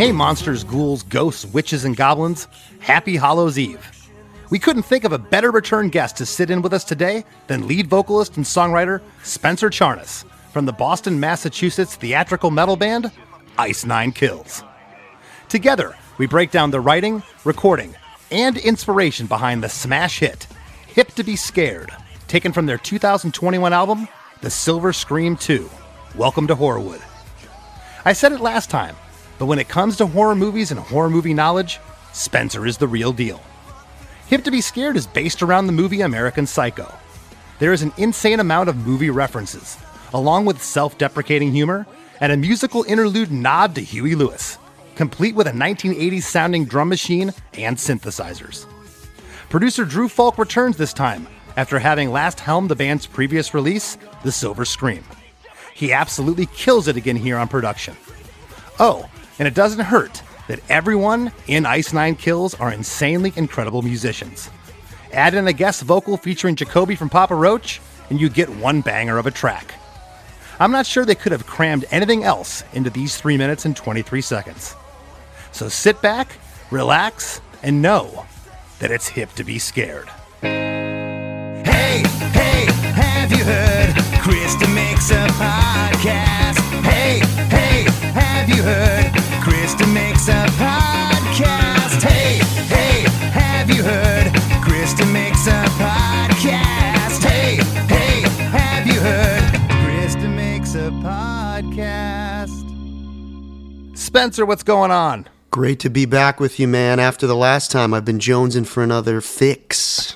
Hey monsters, ghouls, ghosts, witches, and goblins. Happy Hallows Eve. We couldn't think of a better return guest to sit in with us today than lead vocalist and songwriter Spencer Charnas from the Boston, Massachusetts theatrical metal band Ice Nine Kills. Together, we break down the writing, recording, and inspiration behind the smash hit Hip to Be Scared, taken from their 2021 album, The Silver Scream 2. Welcome to Horrorwood. I said it last time, but when it comes to horror movies and horror movie knowledge, Spencer is the real deal. Hip to Be Scared is based around the movie American Psycho. There is an insane amount of movie references, along with self-deprecating humor and a musical interlude nod to Huey Lewis, complete with a 1980s sounding drum machine and synthesizers. Producer Drew Falk returns this time after having last helmed the band's previous release, The Silver Scream. He absolutely kills it again here on production. Oh, and it doesn't hurt that everyone in Ice Nine Kills are insanely incredible musicians. Add in a guest vocal featuring Jacoby from Papa Roach, and you get one banger of a track. I'm not sure they could have crammed anything else into these 3 minutes and 23 seconds. So sit back, relax, and know that it's hip to be scared. Hey, have you heard? Krista makes a podcast. Hey, have you heard? Krista makes a podcast. Hey, have you heard? Krista makes a podcast. Hey, have you heard? Krista makes a podcast. Spencer, what's going on? Great to be back with you, man. After the last time, I've been jonesing for another fix.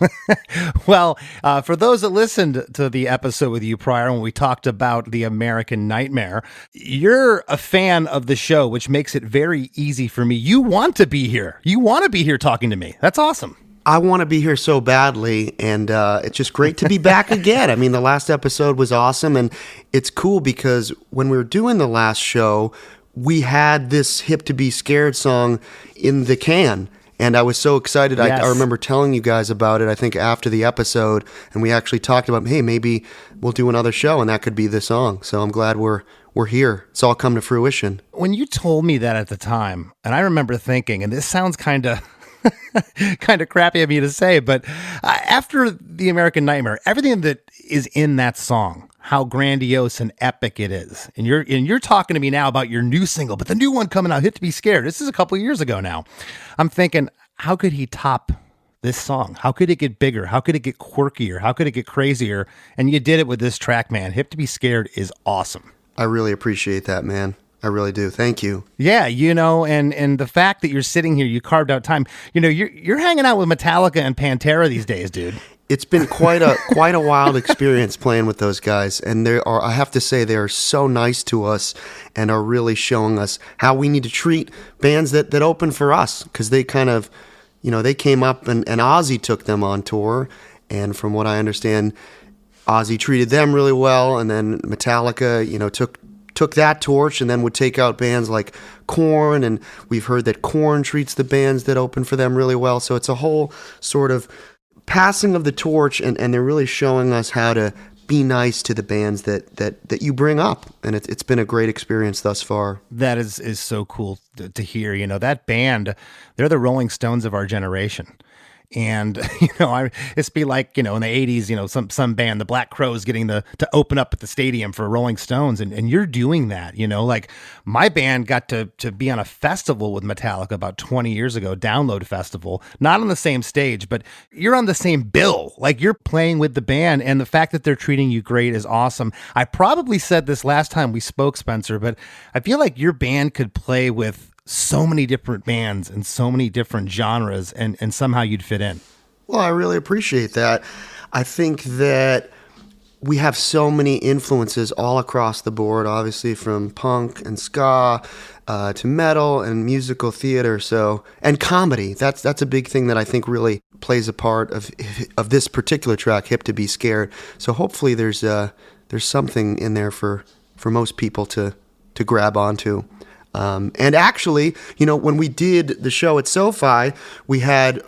Well, for those that listened to the episode with you prior when we talked about the American Nightmare, you're a fan of the show, which makes it very easy for me. You want to be here. You want to be here talking to me. That's awesome. I want to be here so badly, and it's just great to be back again. I mean, the last episode was awesome, and it's cool because when we were doing the last show, we had this Hip to Be Scared song in the can, and I was so excited. Yes. I remember telling you guys about it, I think, after the episode, and we actually talked about, hey, maybe we'll do another show, and that could be the song. So I'm glad we're here. It's all come to fruition. When you told me that at the time, and I remember thinking, and this sounds kind of crappy of me to say, but after the American Nightmare, everything that is in that song, how grandiose and epic it is. And you're talking to me now about your new single, but the new one coming out, Hip to Be Scared. This is a couple of years ago now. I'm thinking, how could he top this song? How could it get bigger? How could it get quirkier? How could it get crazier? And you did it with this track, man. Hip to Be Scared is awesome. I really appreciate that, man. I really do. Thank you. Yeah, and the fact that you're sitting here, you carved out time. You're hanging out with Metallica and Pantera these days, dude. It's been quite a wild experience playing with those guys, and I have to say, they are so nice to us and are really showing us how we need to treat bands that open for us, because they kind of, they came up and Ozzy took them on tour, and from what I understand, Ozzy treated them really well, and then Metallica, took that torch and then would take out bands like Korn, and we've heard that Korn treats the bands that open for them really well, so it's a whole sort of passing of the torch, and they're really showing us how to be nice to the bands that you bring up, and it's been a great experience thus far. That is so cool to hear. That band, they're the Rolling Stones of our generation. And, it's be like, in the 80s, some band, the Black Crowes, getting to open up at the stadium for Rolling Stones. And you're doing that, like my band got to be on a festival with Metallica about 20 years ago, Download Festival, not on the same stage, but you're on the same bill. Like, you're playing with the band, and the fact that they're treating you great is awesome. I probably said this last time we spoke, Spencer, but I feel like your band could play with so many different bands and so many different genres, and somehow you'd fit in. Well, I really appreciate that. I think that we have so many influences all across the board, obviously from punk and ska to metal and musical theater, and comedy. That's a big thing that I think really plays a part of this particular track, Hip to Be Scared. So hopefully there's something in there for most people to grab onto. And actually, when we did the show at SoFi, we had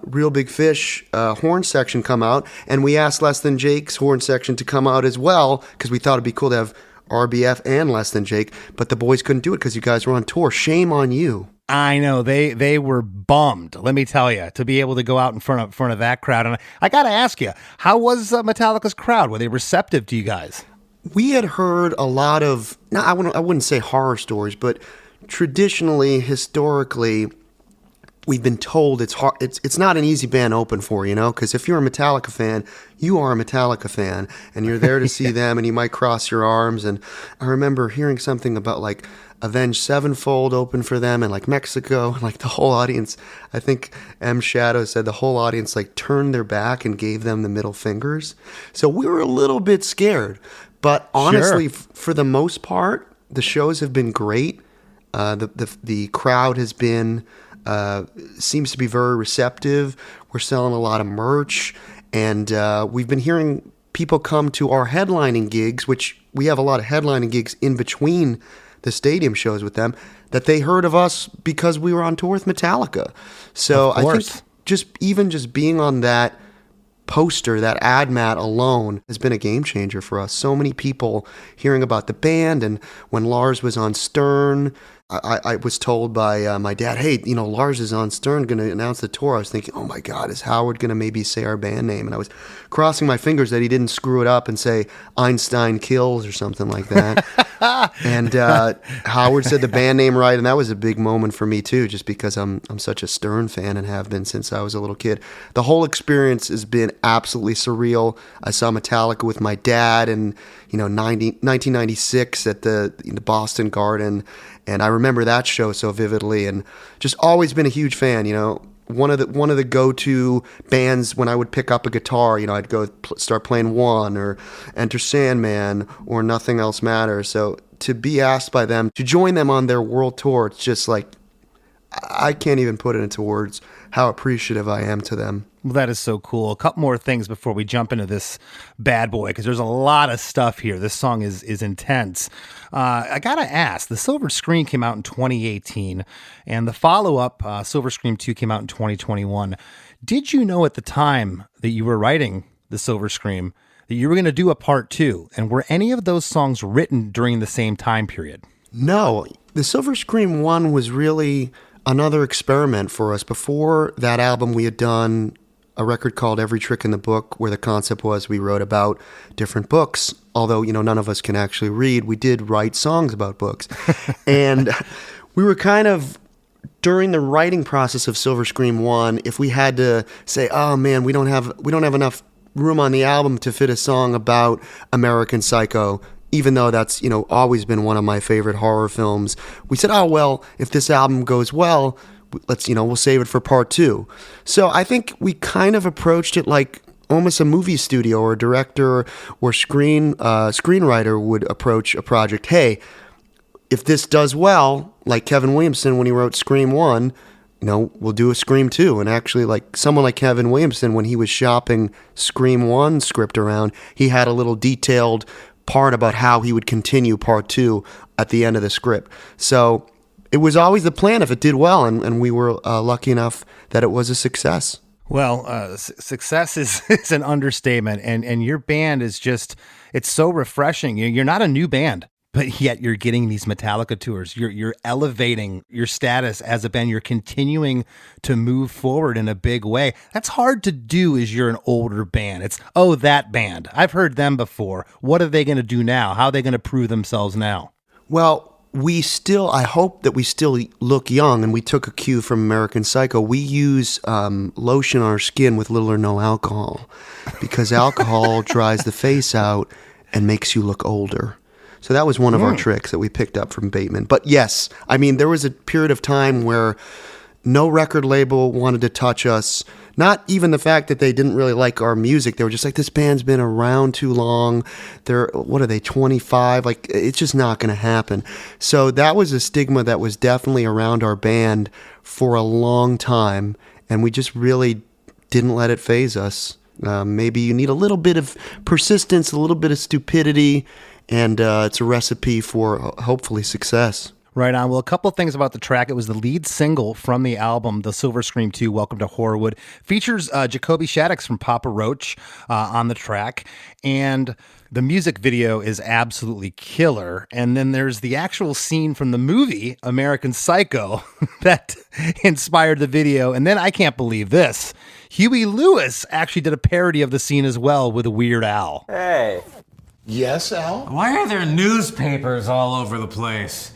Real Big Fish horn section come out, and we asked Less Than Jake's horn section to come out as well, because we thought it'd be cool to have RBF and Less Than Jake, but the boys couldn't do it because you guys were on tour. Shame on you. I know they were bummed. Let me tell you, to be able to go out in front of that crowd. And I got to ask you, how was Metallica's crowd? Were they receptive to you guys? We had heard a lot of, I wouldn't say horror stories, but traditionally, historically, we've been told it's hard. It's not an easy band to open for, because if you're a Metallica fan, you are a Metallica fan, and you're there to see them, and you might cross your arms. And I remember hearing something about like Avenged Sevenfold open for them, and like Mexico, and like the whole audience. I think M Shadow said the whole audience like turned their back and gave them the middle fingers. So we were a little bit scared, but honestly, for the most part, the shows have been great. The crowd has been. Seems to be very receptive. We're selling a lot of merch, and we've been hearing people come to our headlining gigs, which we have a lot of headlining gigs in between the stadium shows with them, that they heard of us because we were on tour with Metallica. So I think just being on that poster, that ad mat alone has been a game changer for us. So many people hearing about the band, and when Lars was on Stern, I was told by my dad, hey, Lars is on Stern, going to announce the tour. I was thinking, oh my God, is Howard going to maybe say our band name? And I was crossing my fingers that he didn't screw it up and say Einstein Kills or something like that. And Howard said the band name right, and that was a big moment for me too, just because I'm such a Stern fan and have been since I was a little kid. The whole experience has been absolutely surreal. I saw Metallica with my dad in 1996 at the Boston Garden. And I remember that show so vividly, and just always been a huge fan. One of the go-to bands when I would pick up a guitar. I'd go start playing One or Enter Sandman or Nothing Else Matters. So to be asked by them to join them on their world tour, it's just like I can't even put it into words how appreciative I am to them. Well, that is so cool. A couple more things before we jump into this bad boy, because there's a lot of stuff here. This song is intense. I got to ask, the Silver Screen came out in 2018, and the follow-up, Silver Scream 2, came out in 2021. Did you know at the time that you were writing the Silver Scream that you were going to do a part 2? And were any of those songs written during the same time period? No. The Silver Scream 1 was really another experiment for us. Before that album, we had done a record called Every Trick in the Book, where the concept was we wrote about different books. Although, none of us can actually read, we did write songs about books. And we were kind of, during the writing process of Silver Scream 1, if we had to say, oh man, we don't have enough room on the album to fit a song about American Psycho, even though that's, always been one of my favorite horror films, we said, oh, well, if this album goes well, let's, we'll save it for part 2. So I think we kind of approached it like almost a movie studio or a director or screenwriter would approach a project. Hey, if this does well, like Kevin Williamson when he wrote Scream 1, we'll do a Scream 2. And actually, like someone like Kevin Williamson, when he was shopping Scream 1 script around, he had a little detailed part about how he would continue part 2 at the end of the script. So it was always the plan if it did well, and we were lucky enough that it was a success. Well, success is an understatement, and your band is just, it's so refreshing. You're not a new band, but yet you're getting these Metallica tours. You're elevating your status as a band. You're continuing to move forward in a big way. That's hard to do as you're an older band. It's, oh, that band. I've heard them before. What are they going to do now? How are they going to prove themselves now? Well, I hope that we still look young, and we took a cue from American Psycho. We use lotion on our skin with little or no alcohol because alcohol dries the face out and makes you look older. So that was one of our tricks that we picked up from Bateman. But yes, I mean, there was a period of time where no record label wanted to touch us. Not even the fact that they didn't really like our music. They were just like, this band's been around too long. They're, 25? Like, it's just not going to happen. So that was a stigma that was definitely around our band for a long time. And we just really didn't let it faze us. Maybe you need a little bit of persistence, a little bit of stupidity, and it's a recipe for hopefully success. Right on. Well, a couple of things about the track. It was the lead single from the album, The Silver Scream 2, Welcome to Horrorwood. Features Jacoby Shaddix from Papa Roach on the track. And the music video is absolutely killer. And then there's the actual scene from the movie, American Psycho, that inspired the video. And then I can't believe this. Huey Lewis actually did a parody of the scene as well with a Weird Al. Hey. Yes, Al? Why are there newspapers all over the place?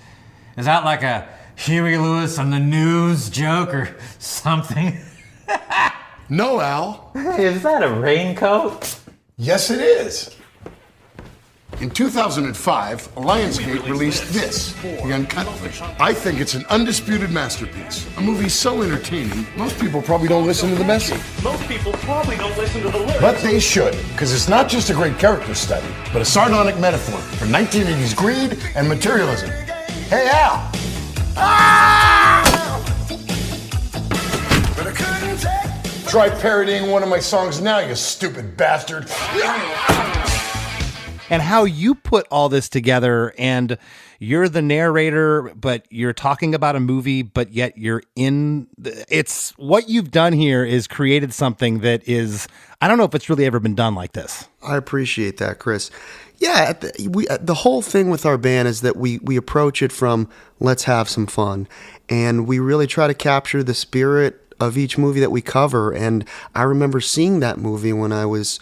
Is that like a Huey Lewis on the news joke or something? No, Al. Hey, is that a raincoat? Yes, it is. In 2005, Lionsgate released this, The Uncut. I think it's an undisputed masterpiece. A movie so entertaining, most people probably don't listen to the message. Most people probably don't listen to the lyrics. But they should, because it's not just a great character study, but a sardonic metaphor for 1980s greed and materialism. Hey, Al! Ah! Try parodying one of my songs now, you stupid bastard. And how you put all this together, and you're the narrator, but you're talking about a movie, but yet you're it's what you've done here is created something that is, I don't know if it's really ever been done like this. I appreciate that, Chris. Yeah, the whole thing with our band is that we approach it from let's have some fun, and we really try to capture the spirit of each movie that we cover. And I remember seeing that movie when I was,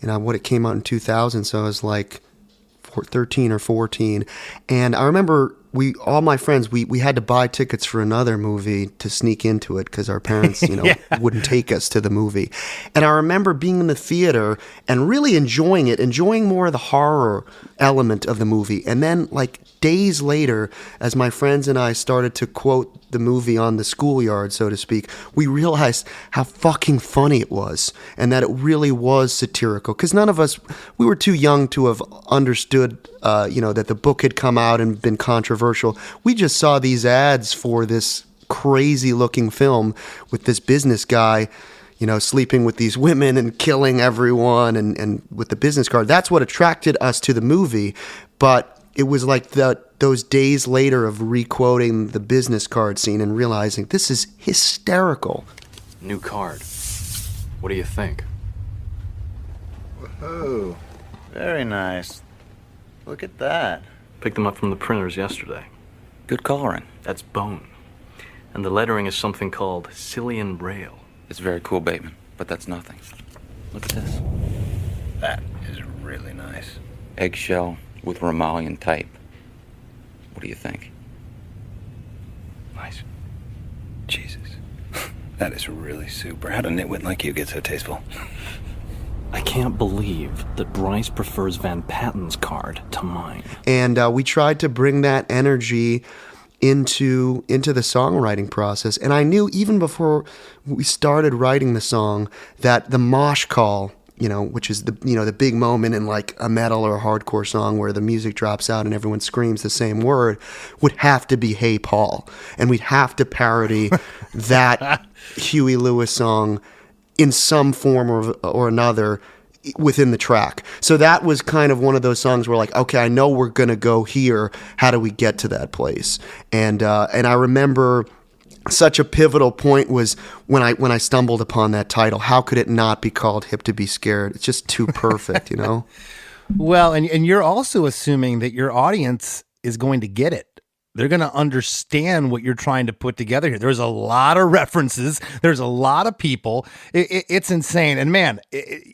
it came out in 2000, so I was like 13 or 14, and I remember all my friends, we had to buy tickets for another movie to sneak into it because our parents, wouldn't take us to the movie. And I remember being in the theater and really enjoying more of the horror element of the movie. And then like days later, as my friends and I started to quote the movie on the schoolyard, so to speak, we realized how fucking funny it was and that it really was satirical. Because none of us, we were too young to have understood, that the book had come out and been controversial. We just saw these ads for this crazy looking film with this business guy, sleeping with these women and killing everyone and with the business card. That's what attracted us to the movie. But it was like those days later of re-quoting the business card scene and realizing this is hysterical. New card. What do you think? Whoa, very nice. Look at that. Picked them up from the printers yesterday. Good coloring. That's bone. And the lettering is something called Cillian Braille. It's very cool, Bateman, but that's nothing. Look at this. That is really nice. Eggshell with Romalian type. What do you think? Nice. Jesus. That is really super. How'd a nitwit like you get so tasteful? I can't believe that Bryce prefers Van Patten's card to mine. And we tried to bring that energy into the songwriting process. And I knew even before we started writing the song that the mosh call, which is the big moment in like a metal or a hardcore song where the music drops out and everyone screams the same word, would have to be Hey Paul. And we'd have to parody that Huey Lewis song in some form or another within the track. So that was kind of one of those songs where like, okay, I know we're going to go here. How do we get to that place? And I remember such a pivotal point was when I stumbled upon that title. How could it not be called Hip to Be Scared? It's just too perfect, Well, and you're also assuming that your audience is going to get it. They're going to understand what you're trying to put together here. There's a lot of references. There's a lot of people. It's insane. And man,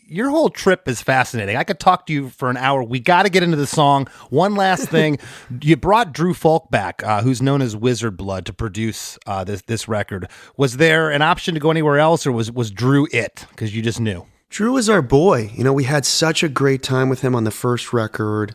your whole trip is fascinating. I could talk to you for an hour. We got to get into the song. One last thing. You brought Drew Folk back, who's known as Wizard Blood, to produce this record. Was there an option to go anywhere else, or was Drew it? Because you just knew. Drew is our boy. We had such a great time with him on the first record.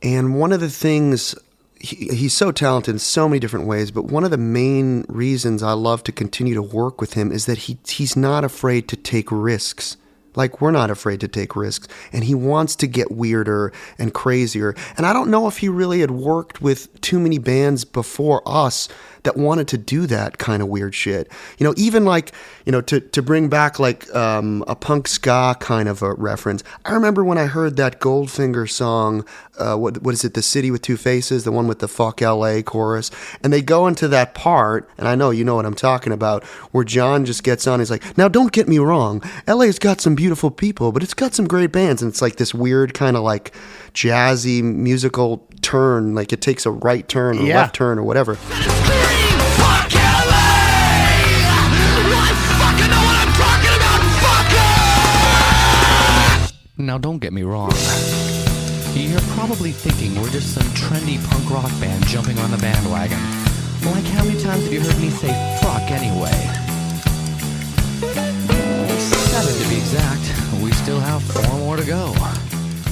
And one of the things... He's so talented in so many different ways, but one of the main reasons I love to continue to work with him is that he's not afraid to take risks Like, we're not afraid to take risks. And he wants to get weirder and crazier. And I don't know if he really had worked with too many bands before us that wanted to do that kind of weird shit. You know, even like, you know, to bring back like a punk ska kind of a reference. I remember when I heard that Goldfinger song, what is it, The City with Two Faces, the one with the Fuck LA chorus. And they go into that part, and I know you know what I'm talking about, where John just gets on, he's like, now don't get me wrong, LA's got some beautiful people, but it's got some great bands. And it's like this weird kind of like jazzy musical turn, like it takes a right turn or left turn or whatever. Now don't get me wrong. You're probably thinking we're just some trendy punk rock band jumping on the bandwagon. Like how many times have you heard me say fuck anyway? 7 to be exact. We still have 4 more to go.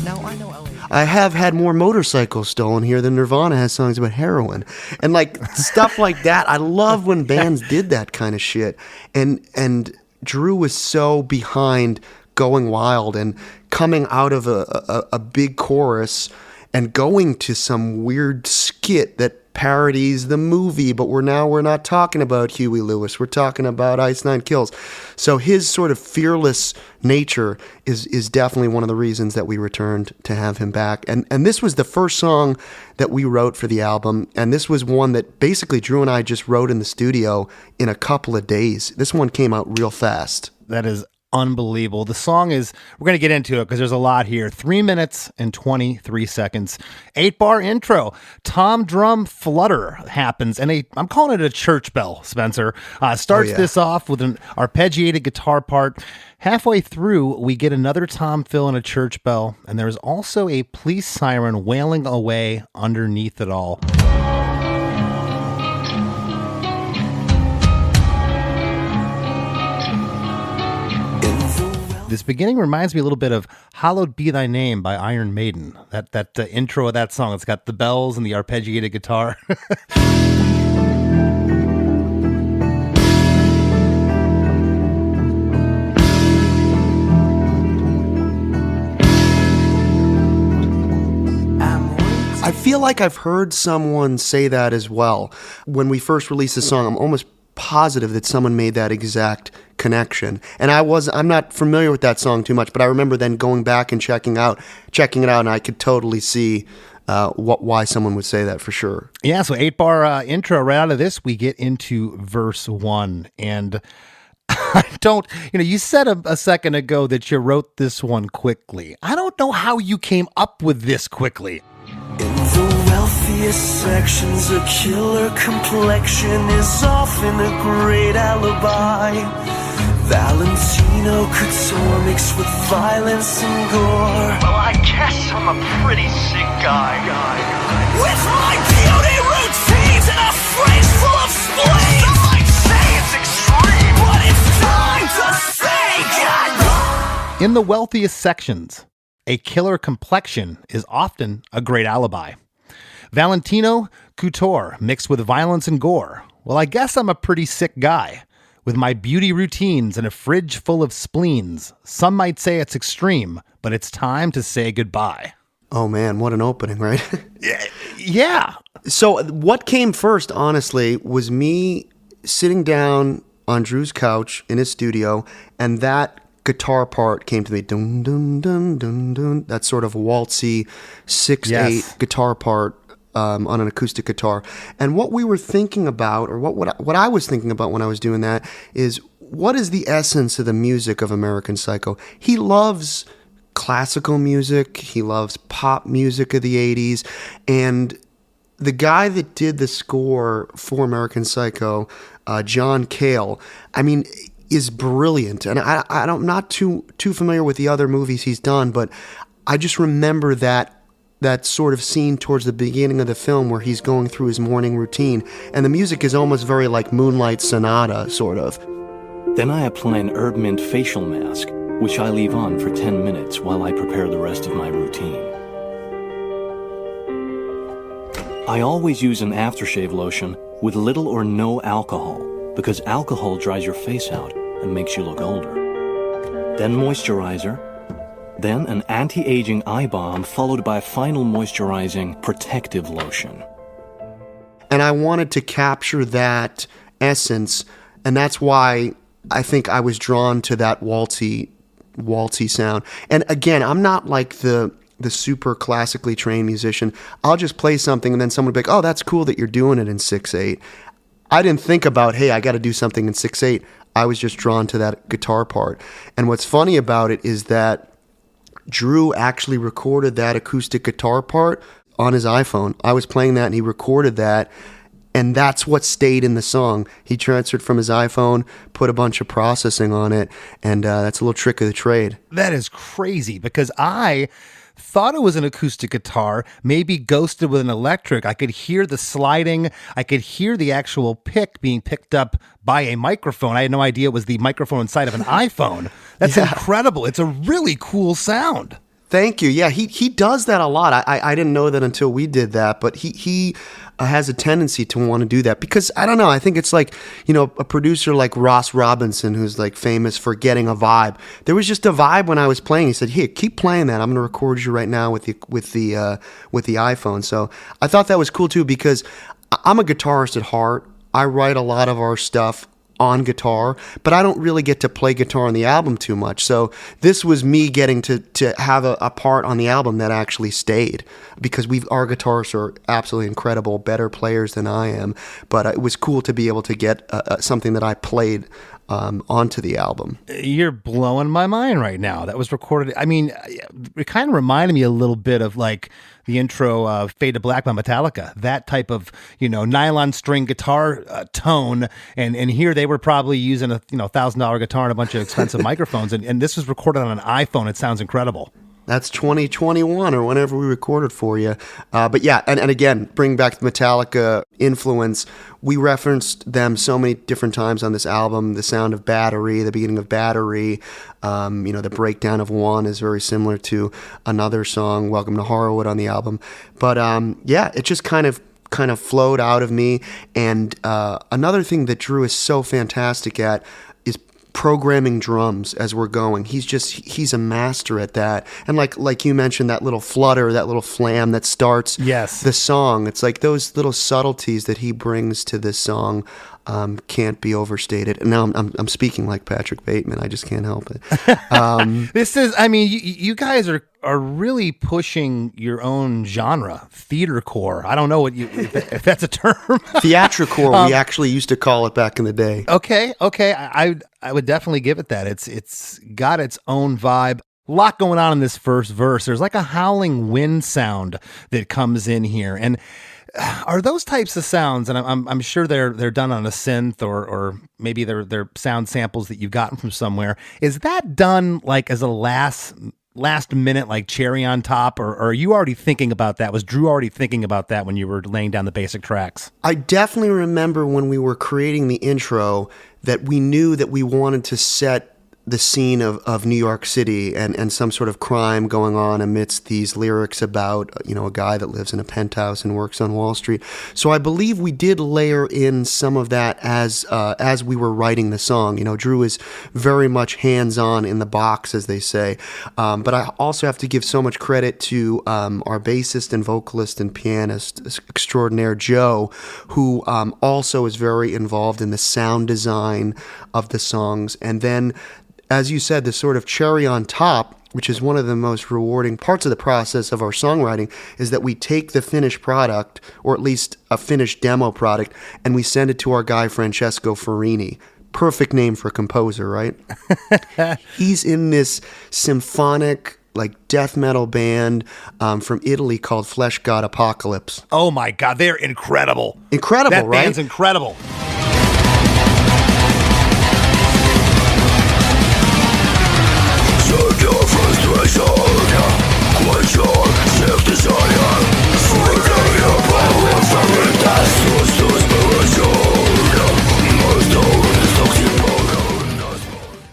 Now I know LA... I have had more motorcycles stolen here than Nirvana has songs about heroin. And like stuff like that. I love when bands did that kind of shit. And Drew was so behind going wild and coming out of a big chorus and going to some weird skit that parodies the movie, but we're not talking about Huey Lewis, we're talking about Ice Nine Kills. So his sort of fearless nature is definitely one of the reasons that we returned to have him back. And this was the first song that we wrote for the album, and this was one that basically Drew and I just wrote in the studio in a couple of days. This one came out real fast. That is unbelievable. The song is, we're going to get into it because there's a lot here. 3 minutes and 23 seconds. 8-bar intro. Tom drum flutter happens, and I'm calling it a church bell, Spencer. Starts this off with an arpeggiated guitar part. Halfway through, we get another tom fill and a church bell, and there's also a police siren wailing away underneath it all. This beginning reminds me a little bit of Hallowed Be Thy Name by Iron Maiden. That intro of that song, it's got the bells and the arpeggiated guitar. I feel like I've heard someone say that as well. When we first released the song, I'm almost positive that someone made that exact connection. And I'm not familiar with that song too much, but I remember then going back and checking it out, and I could totally see why someone would say that for sure. Yeah, so 8-bar intro. Right out of this, we get into verse 1. And you said a second ago that you wrote this one quickly. I don't know how you came up with this quickly. In the wealthiest sections, a killer complexion is often a great alibi. Valentino couture mixed with violence and gore. Well, I guess I'm a pretty sick guy. With my beauty routines and a phrase full of spleen. Some might say it's extreme, but it's time to say goodbye. In the wealthiest sections, a killer complexion is often a great alibi. Valentino couture mixed with violence and gore. Well, I guess I'm a pretty sick guy. With my beauty routines and a fridge full of spleens. Some might say it's extreme, but it's time to say goodbye. Oh man, what an opening, right? Yeah. So what came first, honestly, was me sitting down on Drew's couch in his studio, and that guitar part came to me. Dun, dun, dun, dun, dun. That sort of waltzy 6/8 guitar part. On an acoustic guitar. And what we were thinking about, or what I was thinking about when I was doing that, is what is the essence of the music of American Psycho? He loves classical music. He loves pop music of the 80s. And the guy that did the score for American Psycho, John Cale, is brilliant. And I'm not too familiar with the other movies he's done, but I just remember that sort of scene towards the beginning of the film where he's going through his morning routine, and the music is almost very like Moonlight Sonata, sort of. Then I apply an herb mint facial mask, which I leave on for 10 minutes while I prepare the rest of my routine. I always use an aftershave lotion with little or no alcohol, because alcohol dries your face out and makes you look older. then moisturizer, then an anti-aging eye balm, followed by a final moisturizing protective lotion. And I wanted to capture that essence, and that's why I think I was drawn to that waltzy sound. And again, I'm not like the super classically trained musician. I'll just play something and then someone will be like, oh, that's cool that you're doing it in 6/8. I didn't think about, hey, I got to do something in 6/8. I was just drawn to that guitar part. And what's funny about it is that Drew actually recorded that acoustic guitar part on his iPhone. I was playing that and he recorded that, and that's what stayed in the song. He transferred from his iPhone, put a bunch of processing on it, and that's a little trick of the trade. That is crazy, because I thought it was an acoustic guitar, maybe ghosted with an electric. I could hear the sliding. I could hear the actual pick being picked up by a microphone. I had no idea it was the microphone inside of an iPhone. That's incredible. It's a really cool sound. Thank you. Yeah, he does that a lot. I didn't know that until we did that, but he has a tendency to want to do that because, I don't know, I think it's like, you know, a producer like Ross Robinson, who's like famous for getting a vibe. There was just a vibe when I was playing. He said, here, keep playing that. I'm going to record you right now with the iPhone. So I thought that was cool too, because I'm a guitarist at heart. I write a lot of our stuff on guitar, but I don't really get to play guitar on the album too much. So this was me getting to have a part on the album that actually stayed, because our guitarists are absolutely incredible, better players than I am. But it was cool to be able to get something that I played onto the album. You're blowing my mind right now. That was recorded. I mean, it kind of reminded me a little bit of like the intro of Fade to Black by Metallica, that type of, you know, nylon string guitar tone. And here they were probably using a $1,000 guitar and a bunch of expensive microphones. And this was recorded on an iPhone. It sounds incredible. That's 2021 or whenever we recorded for you. But yeah, and again, bring back the Metallica influence. We referenced them so many different times on this album. The sound of Battery, the beginning of Battery, the breakdown of One is very similar to another song, Welcome to Horrorwood, on the album. But yeah, it just kind of flowed out of me. And another thing that Drew is so fantastic at is programming drums as we're going. He's a master at that. And like you mentioned, that little flutter, that little flam that starts the song. It's like those little subtleties that he brings to this song can't be overstated. And now I'm speaking like Patrick Bateman. I just can't help it. This is, I mean, you guys are really pushing your own genre, theatercore. I don't know if that's a term. Theatricore, we actually used to call it back in the day. Okay. I would definitely give it that. It's got its own vibe. A lot going on in this first verse. There's like a howling wind sound that comes in here. And are those types of sounds, and I'm sure they're done on a synth or maybe they're sound samples that you've gotten from somewhere. Is that done like as a last minute, like cherry on top, or are you already thinking about that? Was Drew already thinking about that when you were laying down the basic tracks? I definitely remember when we were creating the intro that we knew that we wanted to set the scene of New York City and some sort of crime going on amidst these lyrics about, a guy that lives in a penthouse and works on Wall Street. So I believe we did layer in some of that as we were writing the song. Drew is very much hands-on in the box, as they say. But I also have to give so much credit to our bassist and vocalist and pianist extraordinaire, Joe, who also is very involved in the sound design of the songs. And then, as you said, the sort of cherry on top, which is one of the most rewarding parts of the process of our songwriting, is that we take the finished product, or at least a finished demo product, and we send it to our guy, Francesco Farini. Perfect name for a composer, right? He's in this symphonic, like death metal band from Italy called Flesh God Apocalypse. Oh my God, they're incredible. Incredible, that right? That band's incredible.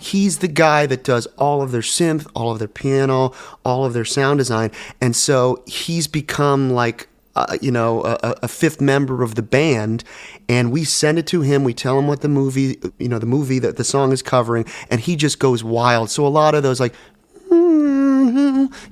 He's the guy that does all of their synth, all of their piano, all of their sound design. And so he's become like a fifth member of the band, and we send it to him. We tell him what the movie that the song is covering, and he just goes wild. So a lot of those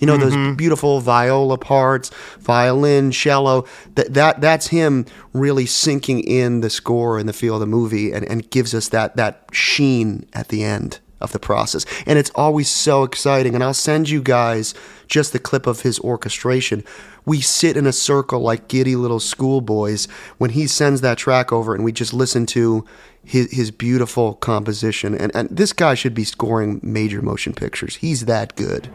those beautiful viola parts, violin, cello, that's him really sinking in the score and the feel of the movie, and gives us that sheen at the end of the process. And it's always so exciting. And I'll send you guys just the clip of his orchestration. We sit in a circle like giddy little schoolboys when he sends that track over, and we just listen to his beautiful composition. And this guy should be scoring major motion pictures. He's that good.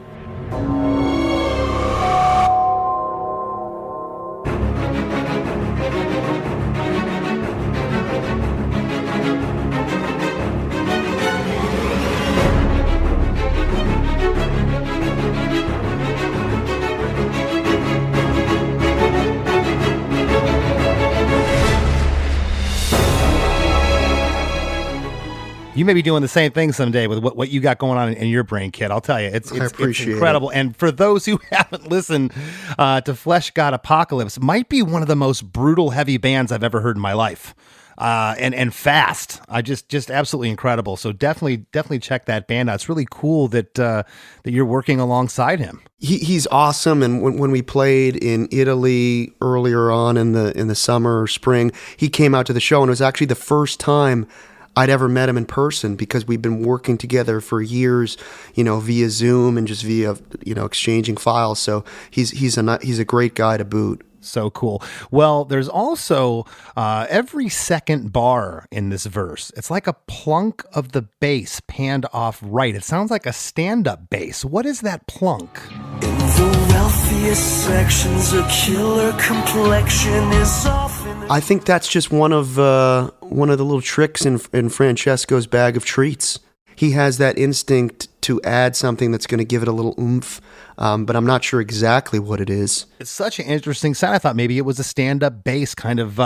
You may be doing the same thing someday with what you got going on in your brain, kid. I'll tell you, it's incredible. And for those who haven't listened to Flesh God Apocalypse, might be one of the most brutal heavy bands I've ever heard in my life. And fast. I just absolutely incredible. So definitely check that band out. It's really cool that you're working alongside him. He's awesome. And when we played in Italy earlier on in the summer or spring, he came out to the show, and it was actually the first time I'd ever met him in person, because we've been working together for years, via Zoom and just via, exchanging files. So he's a great guy to boot. So cool. Well, there's also every second bar in this verse. It's like a plunk of the bass panned off right. It sounds like a stand-up bass. What is that plunk? In the wealthiest sections, a killer complexion is often... I think that's just one of the little tricks in Francesco's bag of treats. He has that instinct to add something that's going to give it a little oomph, but I'm not sure exactly what it is. It's such an interesting sound. I thought maybe it was a stand-up bass kind of,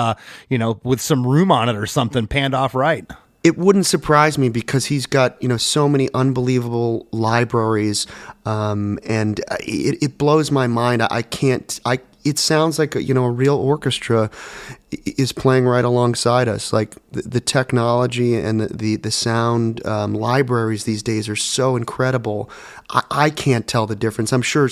with some room on it or something, panned off right. It wouldn't surprise me, because he's got, so many unbelievable libraries, and it blows my mind. It sounds like a real orchestra is playing right alongside us. Like the technology and the sound libraries these days are so incredible. I can't tell the difference. I'm sure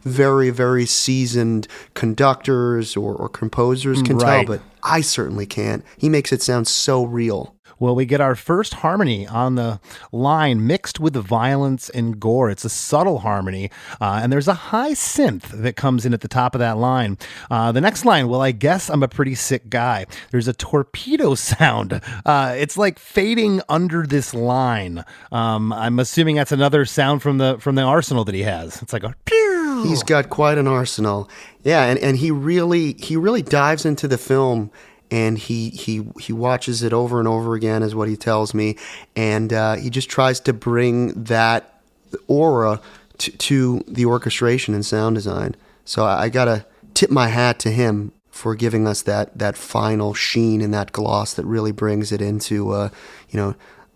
very, very seasoned conductors or composers can tell, but I certainly can't. He makes it sound so real. Well, we get our first harmony on the line mixed with the violence and gore. It's a subtle harmony, and there's a high synth that comes in at the top of that line. The next line, well, I guess I'm a pretty sick guy. There's a torpedo sound. It's like fading under this line. I'm assuming that's another sound from the arsenal that he has. It's like a pew. He's got quite an arsenal. Yeah, and he really dives into the film. And he watches it over and over again, is what he tells me, and he just tries to bring that aura to the orchestration and sound design. So I gotta tip my hat to him for giving us that final sheen and that gloss that really brings it into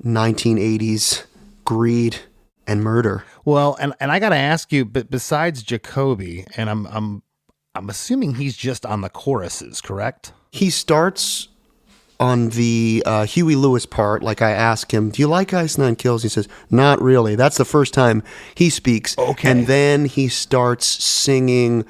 1980s greed and murder. Well, and I gotta ask you, but besides Jacoby, and I'm assuming he's just on the choruses, correct? He starts on the Huey Lewis part. Like, I ask him, do you like Ice Nine Kills? He says, not really. That's the first time he speaks. Okay. And then he starts singing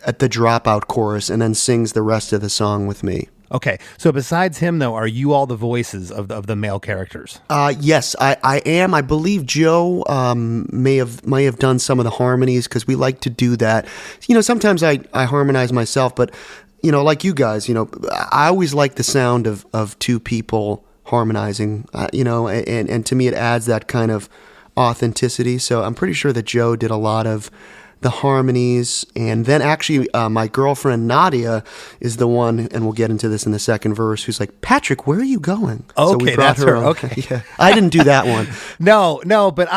at the dropout chorus and then sings the rest of the song with me. Okay. So besides him, though, are you all the voices of the male characters? Yes, I am. I believe Joe may have done some of the harmonies, because we like to do that. Sometimes I harmonize myself, but like you guys, I always like the sound of two people harmonizing, and to me it adds that kind of authenticity. So I'm pretty sure that Joe did a lot of the harmonies. And then actually my girlfriend Nadia is the one, and we'll get into this in the second verse, who's like, Patrick, where are you going? Okay, so we brought that's her. on. Okay. Yeah, I didn't do that one. No, but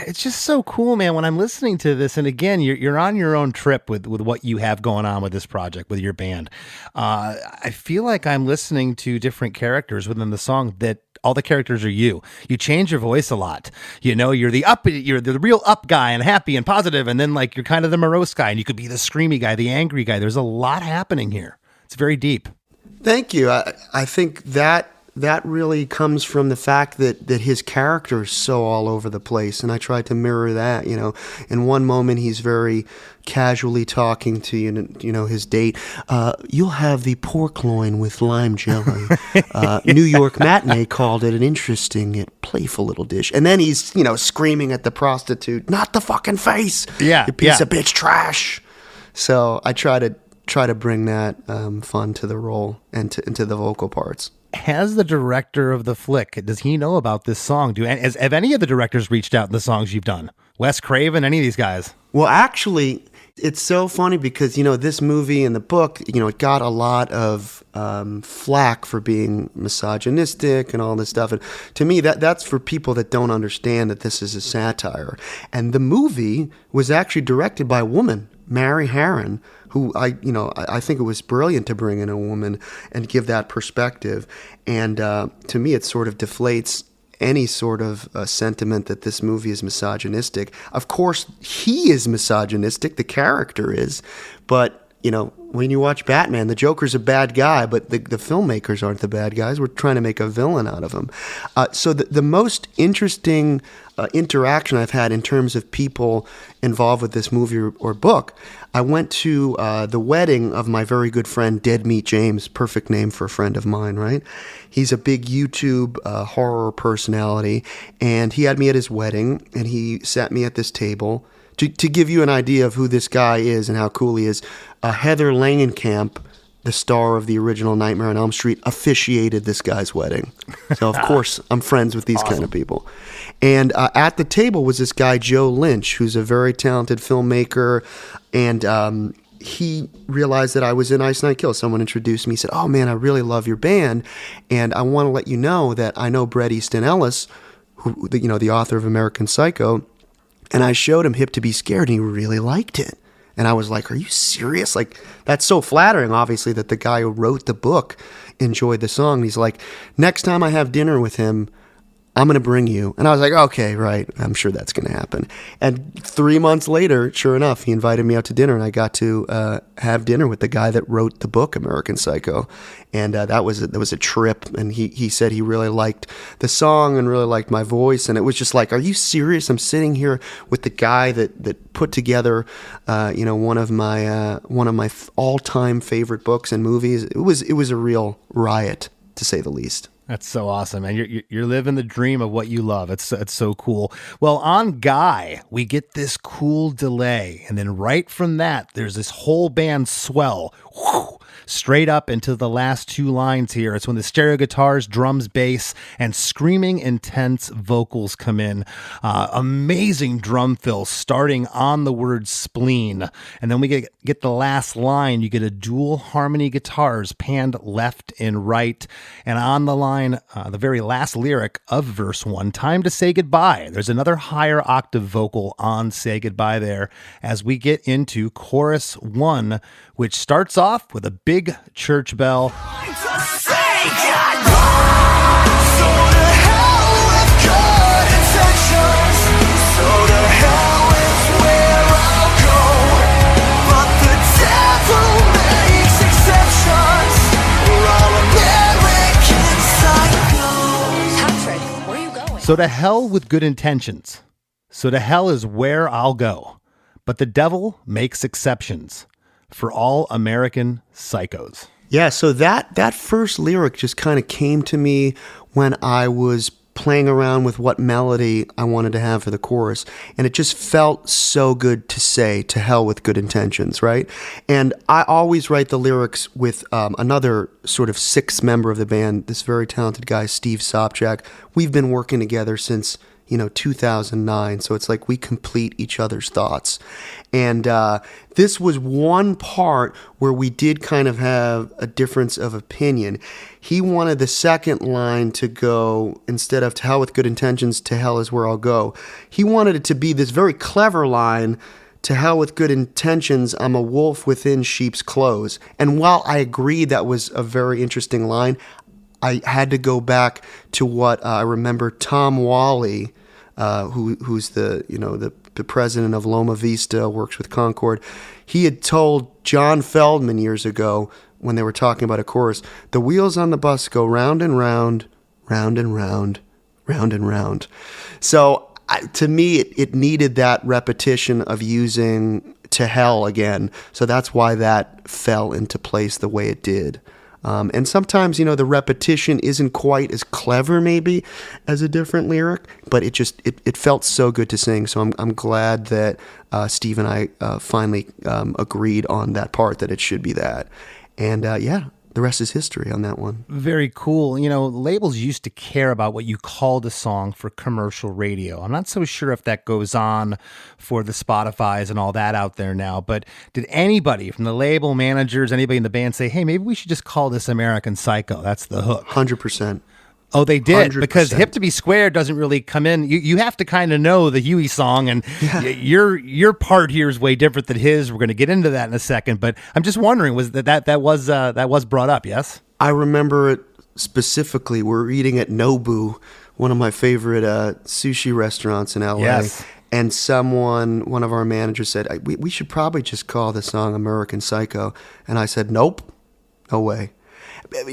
it's just so cool, man, when I'm listening to this. And again, you're on your own trip with what you have going on with this project, with your band. I feel like I'm listening to different characters within the song that all the characters are you. You change your voice a lot. You know, you're the real up guy and happy and positive, and then like you're kind of the morose guy, and you could be the screamy guy, the angry guy. There's a lot happening here. It's very deep. Thank you. I think that really comes from the fact that his character is so all over the place, and I tried to mirror that. You know, in one moment he's very casually talking to his date. You'll have the pork loin with lime jelly. New York Matinee called it an interesting yet playful little dish. And then he's screaming at the prostitute, "Not the fucking face! Yeah, you piece of bitch trash!" So I try to bring that fun to the role and into the vocal parts. Has the director of the flick, does he know about this song? Have any of the directors reached out in the songs you've done? Wes Craven, any of these guys? Well, actually, it's so funny because, this movie and the book, it got a lot of flack for being misogynistic and all this stuff. And to me, that's for people that don't understand that this is a satire. And the movie was actually directed by a woman, Mary Harron, who I think it was brilliant to bring in a woman and give that perspective. And to me, it sort of deflates any sort of sentiment that this movie is misogynistic. Of course, he is misogynistic, the character is, but when you watch Batman, the Joker's a bad guy, but the filmmakers aren't the bad guys. We're trying to make a villain out of him. So the most interesting interaction I've had in terms of people involved with this movie or book, I went to the wedding of my very good friend, Dead Meat James, perfect name for a friend of mine, right? He's a big YouTube horror personality, and he had me at his wedding, and he sat me at this table. To give you an idea of who this guy is and how cool he is, Heather Langenkamp, the star of the original Nightmare on Elm Street, officiated this guy's wedding. So, of course, I'm friends with these kind of people. And at the table was this guy, Joe Lynch, who's a very talented filmmaker, and he realized that I was in Ice Nine Kills. Someone introduced me. He said, "Oh, man, I really love your band, and I want to let you know that I know Bret Easton Ellis, who the author of American Psycho." And I showed him Hip to Be Scared, and he really liked it. And I was like, "Are you serious?" Like, that's so flattering, obviously, that the guy who wrote the book enjoyed the song. And he's like, "Next time I have dinner with him, I'm going to bring you." And I was like, "Okay, right. I'm sure that's going to happen." And 3 months later, sure enough, he invited me out to dinner, and I got to have dinner with the guy that wrote the book, American Psycho. And that was a trip. And he said he really liked the song and really liked my voice. And it was just like, "Are you serious? I'm sitting here with the guy that put together, one of my all-time favorite books and movies." It was a real riot, to say the least. That's so awesome, man. You're living the dream of what you love. It's so cool. Well, on Guy, we get this cool delay, and then right from that, there's this whole band swell. Whew, straight up into the last two lines here. It's when the stereo guitars, drums, bass, and screaming intense vocals come in. Amazing drum fill starting on the word spleen. And then we get the last line. You get a dual harmony guitars panned left and right. And on the line, the very last lyric of verse 1, "Time to Say Goodbye." There's another higher octave vocal on Say Goodbye there as we get into chorus 1, which starts off with a big church bell. So to hell with good intentions. So to hell is where I'll go. But the devil makes exceptions for all American psychos. Yeah, so that first lyric just kind of came to me when I was playing around with what melody I wanted to have for the chorus. And it just felt so good to say, "To hell with good intentions," right? And I always write the lyrics with another sort of sixth member of the band, this very talented guy, Steve Sobchak. We've been working together since 2009. So it's like we complete each other's thoughts. And this was one part where we did kind of have a difference of opinion. He wanted the second line to go, instead of "To hell with good intentions, to hell is where I'll go," he wanted it to be this very clever line, "To hell with good intentions, I'm a wolf within sheep's clothes." And while I agree that was a very interesting line, I had to go back to what I remember Tom Wally, who's the president of Loma Vista, works with Concord. He had told John Feldman years ago when they were talking about a chorus, the wheels on the bus go round and round, round and round, round and round. So to me, it needed that repetition of using "To Hell" again. So that's why that fell into place the way it did. And sometimes, the repetition isn't quite as clever maybe as a different lyric, but it felt so good to sing. So I'm glad that Steve and I finally agreed on that part, that it should be that. And the rest is history on that one. Very cool. Labels used to care about what you called a song for commercial radio. I'm not so sure if that goes on for the Spotifys and all that out there now, but did anybody from the label managers, anybody in the band say, hey, maybe we should just call this American Psycho? That's the hook. 100%. Oh, they did? 100%. Because Hip to Be Square doesn't really come in. You have to kind of know the Huey song, and your part here is way different than his. We're going to get into that in a second, but I'm just wondering, was that was brought up? Yes, I remember it specifically. We're eating at Nobu, one of my favorite sushi restaurants in LA. Yes. And one of our managers said, we should probably just call the song American Psycho. And I said, nope, no way.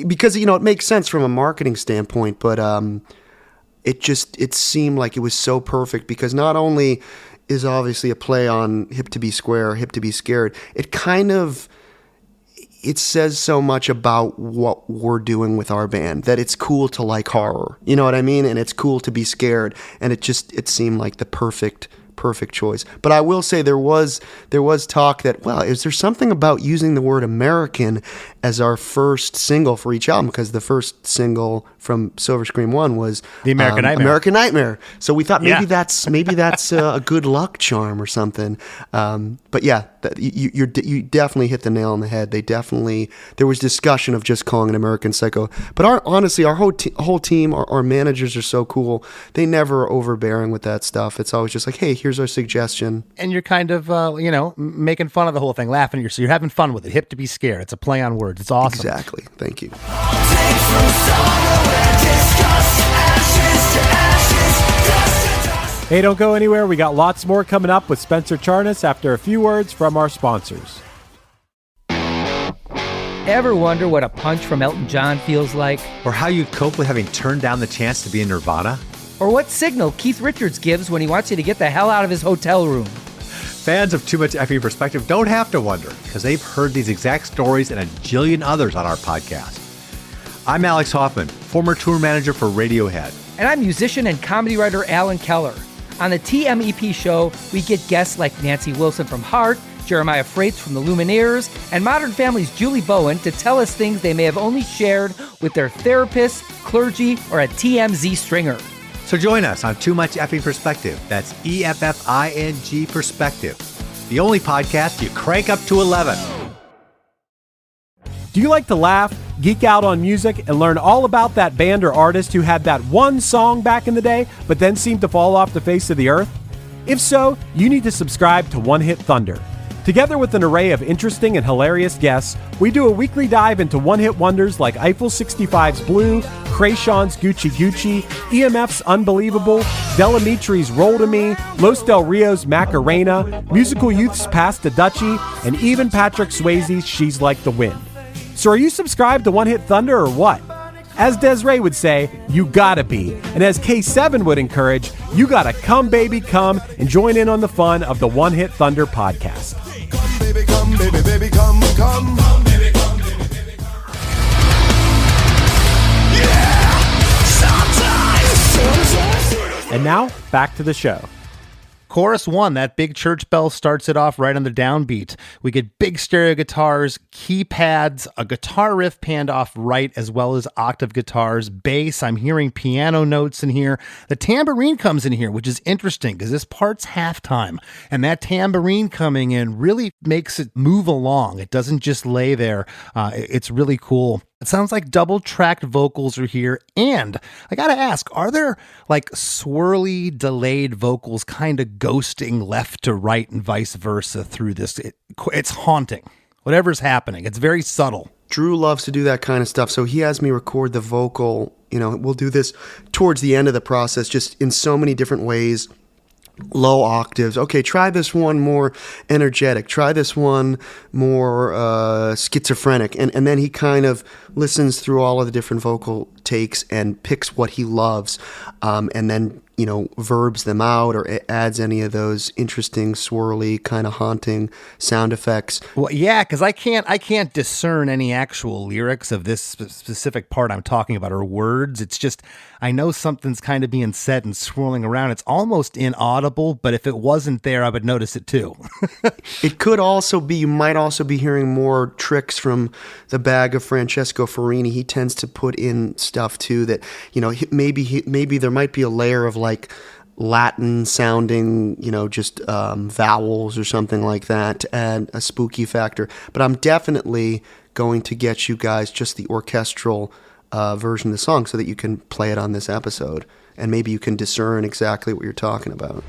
Because, it makes sense from a marketing standpoint, but it seemed like it was so perfect, because not only is obviously a play on Hip to Be Square, Hip to Be Scared, it says so much about what we're doing with our band, that it's cool to like horror, you know what I mean? And it's cool to be scared. And it seemed like the perfect choice. But I will say there was talk that, well, is there something about using the word American as our first single for each album? Because the first single from Silver Scream 1 was The American Nightmare. So we thought maybe that's a good luck charm or something. But yeah, you definitely hit the nail on the head. There was discussion of just calling it American Psycho. But honestly, our whole team, our managers are so cool. They never are overbearing with that stuff. It's always just like, hey, here's our suggestion. And you're kind of, making fun of the whole thing, laughing. So you're having fun with it. Hip to Be Scared. It's a play on words. It's awesome. Exactly. Thank you. Hey, don't go anywhere. We got lots more coming up with Spencer Charnas after a few words from our sponsors. Ever wonder what a punch from Elton John feels like? Or how you'd cope with having turned down the chance to be in Nirvana? Or what signal Keith Richards gives when he wants you to get the hell out of his hotel room? Fans of Too Much Effing Perspective don't have to wonder, because they've heard these exact stories and a jillion others on our podcast. I'm Alex Hoffman, former tour manager for Radiohead. And I'm musician and comedy writer Alan Keller. On the TMEP show, we get guests like Nancy Wilson from Heart, Jeremiah Freites from the Lumineers, and Modern Family's Julie Bowen to tell us things they may have only shared with their therapist, clergy, or a TMZ stringer. So join us on Too Much Effing Perspective. That's EFFING Perspective. The only podcast you crank up to 11. Do you like to laugh, geek out on music, and learn all about that band or artist who had that one song back in the day, but then seemed to fall off the face of the earth? If so, you need to subscribe to One Hit Thunder. Together with an array of interesting and hilarious guests, we do a weekly dive into one-hit wonders like Eiffel 65's Blue, Krayshawn's Gucci Gucci, EMF's Unbelievable, Delamitri's Roll to Me, Los Del Rio's Macarena, Musical Youth's Pass the Dutchie, and even Patrick Swayze's She's Like the Wind. So are you subscribed to One Hit Thunder or what? As Desiree would say, you gotta be. And as K7 would encourage, you gotta come, baby, come and join in on the fun of the One Hit Thunder podcast. Come, baby, come, baby, baby, come, come. Come, baby, come, baby, baby, come. And now, back to the show. Chorus 1, that big church bell starts it off right on the downbeat. We get big stereo guitars, keypads, a guitar riff panned off right, as well as octave guitars, bass. I'm hearing piano notes in here. The tambourine comes in here, which is interesting because this part's halftime. And that tambourine coming in really makes it move along. It doesn't just lay there. It's really cool. It sounds like double-tracked vocals are here. And I got to ask, are there like swirly, delayed vocals kind of ghosting left to right and vice versa through this? It's haunting. Whatever's happening. It's very subtle. Drew loves to do that kind of stuff, so he has me record the vocal. We'll do this towards the end of the process, just in so many different ways. Low octaves. Okay, try this one more energetic. Try this one more schizophrenic. And then he kind of listens through all of the different vocal takes and picks what he loves, and then verbs them out or adds any of those interesting, swirly, kind of haunting sound effects. Well, yeah, because I can't discern any actual lyrics of this specific part I'm talking about or words. It's just, I know something's kind of being said and swirling around. It's almost inaudible, but if it wasn't there, I would notice it too. It could also be, you might also be hearing more tricks from the bag of Francesco Farini. He tends to put in stuff too that, maybe there might be a layer of like Latin sounding, just vowels or something like that to add a spooky factor. But I'm definitely going to get you guys just the orchestral version of the song so that you can play it on this episode. And maybe you can discern exactly what you're talking about.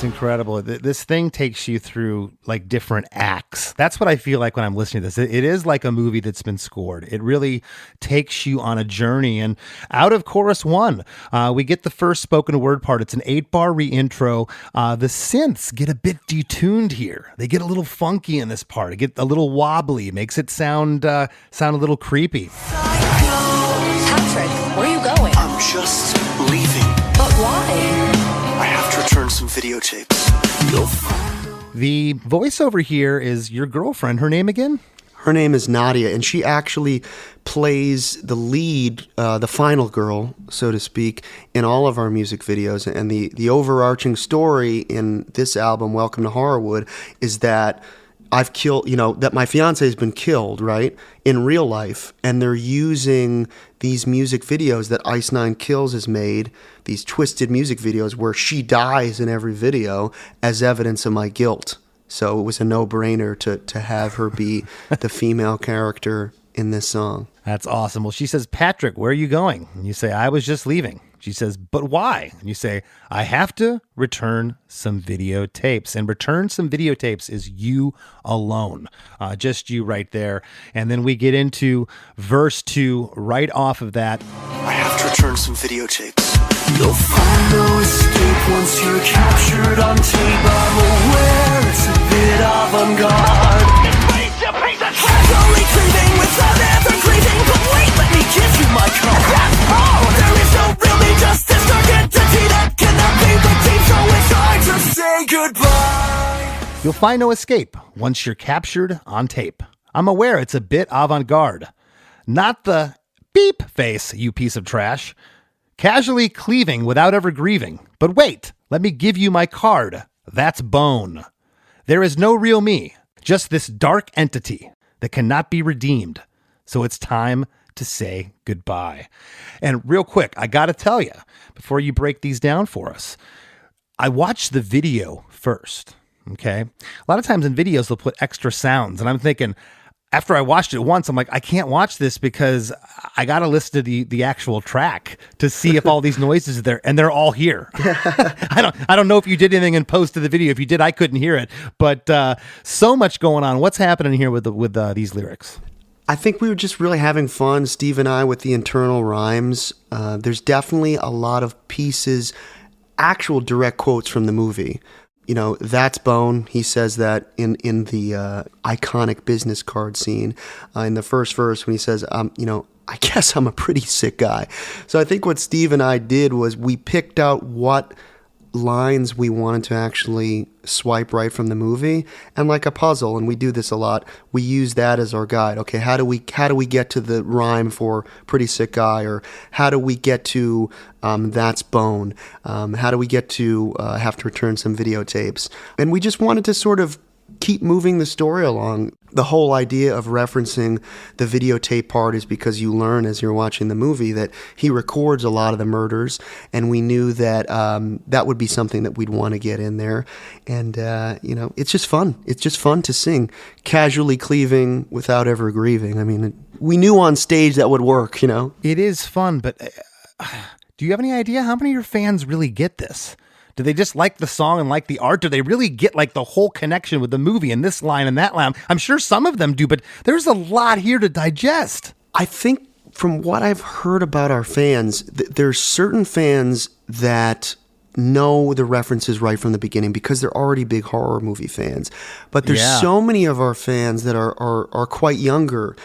Incredible. This thing takes you through like different acts. That's what I feel like when I'm listening to this. It is like a movie that's been scored. It really takes you on a journey. And out of chorus 1, we get the first spoken word part. It's an 8-bar re-intro. The synths get a bit detuned here. They get a little funky in this part. It gets a little wobbly. It makes it sound a little creepy. Patrick, where are you going? I'm just leaving. But why? I have to return some videotapes. The voiceover here is your girlfriend. Her name again? Her name is Nadia, and she actually plays the lead, the final girl, so to speak, in all of our music videos. And the overarching story in this album, Welcome to Horrorwood, is that I've killed, that my fiance has been killed, right, in real life, and they're using these music videos that Ice Nine Kills has made, these twisted music videos where she dies in every video, as evidence of my guilt. So it was a no-brainer to have her be the female character in this song. That's awesome. Well, she says, Patrick, where are you going? And you say, I was just leaving. She says, but why? And you say, I have to return some videotapes. And return some videotapes is you alone. Just you right there. And then we get into verse 2 right off of that. I have to return some videotapes. You'll find no escape once you're captured on tape. I'm aware it's a bit avant-garde. It makes a piece of trash. Only craving without ever grieving. But wait, let me give you my card. That's all. There is no real me, just this dark entity that cannot be redeemed. So it's hard to say goodbye. You'll find no escape once you're captured on tape. I'm aware it's a bit avant-garde. Not the beep face, you piece of trash. Casually cleaving without ever grieving. But wait, let me give you my card. That's bone. There is no real me, just this dark entity that cannot be redeemed. So it's time to say goodbye. And real quick, I got to tell you, before you break these down for us, I watched the video first, okay? A lot of times in videos, they'll put extra sounds, and I'm thinking, after I watched it once, I'm like, I can't watch this because I got to listen to the actual track to see if all these noises are there, and they're all here. I don't know if you did anything in post to the video. If you did, I couldn't hear it. But so much going on. What's happening here with these lyrics? I think we were just really having fun, Steve and I, with the internal rhymes. There's definitely a lot of pieces, actual direct quotes from the movie. That's bone. He says that in the iconic business card scene in the first verse when he says, I guess I'm a pretty sick guy. So I think what Steve and I did was we picked out what lines we wanted to actually swipe right from the movie, and like a puzzle, and we do this a lot, we use that as our guide. Okay, how do we get to the rhyme for pretty sick guy, or how do we get to that's bone, how do we get to have to return some videotapes? And we just wanted to sort of keep moving the story along. The whole idea of referencing the videotape part is because you learn as you're watching the movie that he records a lot of the murders, and we knew that that would be something that we'd want to get in there. And, it's just fun. It's just fun to sing, casually cleaving without ever grieving. I mean, we knew on stage that would work, It is fun, but do you have any idea how many of your fans really get this? Do they just like the song and like the art? Do they really get like the whole connection with the movie and this line and that line? I'm sure some of them do, but there's a lot here to digest. I think from what I've heard about our fans, there's certain fans that know the references right from the beginning because they're already big horror movie fans. But there's so many of our fans that are quite younger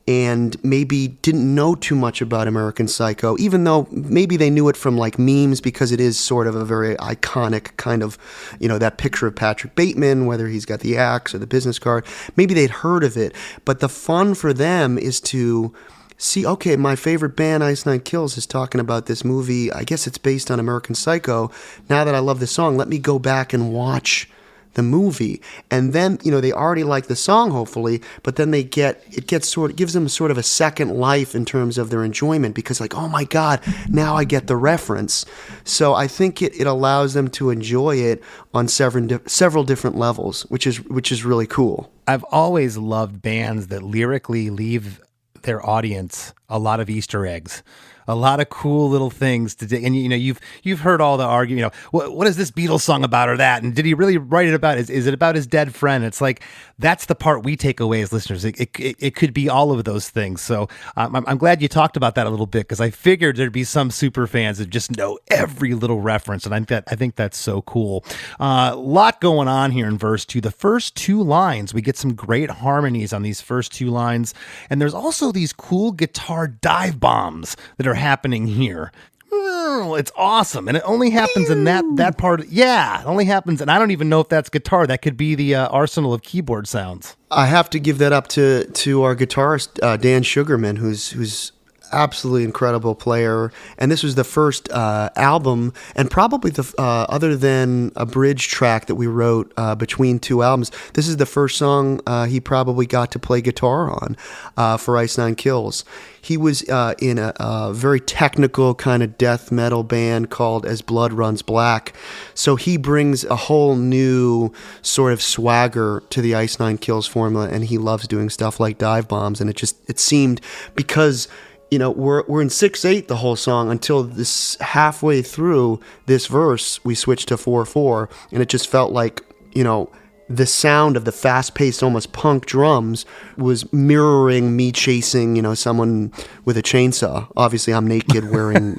and maybe didn't know too much about American Psycho, even though maybe they knew it from like memes because it is sort of a very iconic kind of, that picture of Patrick Bateman, whether he's got the axe or the business card. Maybe they'd heard of it. But the fun for them is to see, okay, my favorite band, Ice Nine Kills, is talking about this movie. I guess it's based on American Psycho. Now that I love the song, let me go back and watch the movie. And then, they already like the song, hopefully, but then it gives them sort of a second life in terms of their enjoyment because like, oh my God, now I get the reference. So I think it allows them to enjoy it on several different levels, which is really cool. I've always loved bands that lyrically leave their audience a lot of Easter eggs. A lot of cool little things to do. And, you've heard all the argument, what is this Beatles song about or that? And did he really write it about? Is it about his dead friend? It's like, that's the part we take away as listeners. It could be all of those things. So I'm glad you talked about that a little bit because I figured there'd be some super fans that just know every little reference. And I think that's so cool. A lot going on here in verse 2. The first 2 lines, we get some great harmonies on these first 2 lines. And there's also these cool guitar dive bombs that are happening here. It's awesome. And it only happens in that part. Yeah, it only happens. And I don't even know if that's guitar. That could be the arsenal of keyboard sounds. I have to give that up to our guitarist, Dan Sugarman, who's absolutely incredible player. And this was the first album, and probably the other than a bridge track that we wrote between 2 albums, this is the first song he probably got to play guitar on for Ice Nine Kills. He was in a very technical kind of death metal band called As Blood Runs Black. So he brings a whole new sort of swagger to the Ice Nine Kills formula, and he loves doing stuff like dive bombs. And it seemed because we're in 6/8 the whole song until this halfway through this verse, we switched to 4/4, and it just felt like, the sound of the fast-paced, almost punk drums was mirroring me chasing, someone with a chainsaw. Obviously, I'm naked wearing,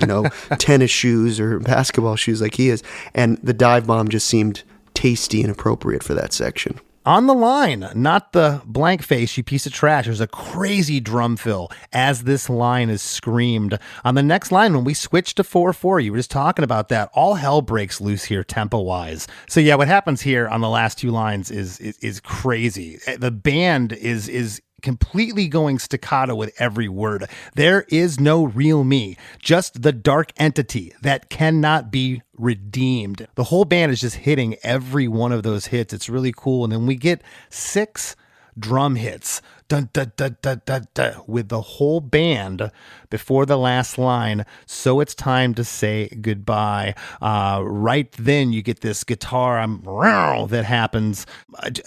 tennis shoes or basketball shoes like he is, and the dive bomb just seemed tasty and appropriate for that section. On the line, not the blank face, you piece of trash. There's a crazy drum fill as this line is screamed. On the next line, when we switch to 4/4, you were just talking about that. All hell breaks loose here, tempo-wise. So yeah, what happens here on the last 2 lines is crazy. The band is completely going staccato with every word. There is no real me, just the dark entity that cannot be redeemed. The whole band is just hitting every one of those hits. It's really cool. And then we get 6 drum hits, dun, dun, dun, dun, dun, dun, with the whole band before the last line. So it's time to say goodbye. Right then you get this guitar that happens.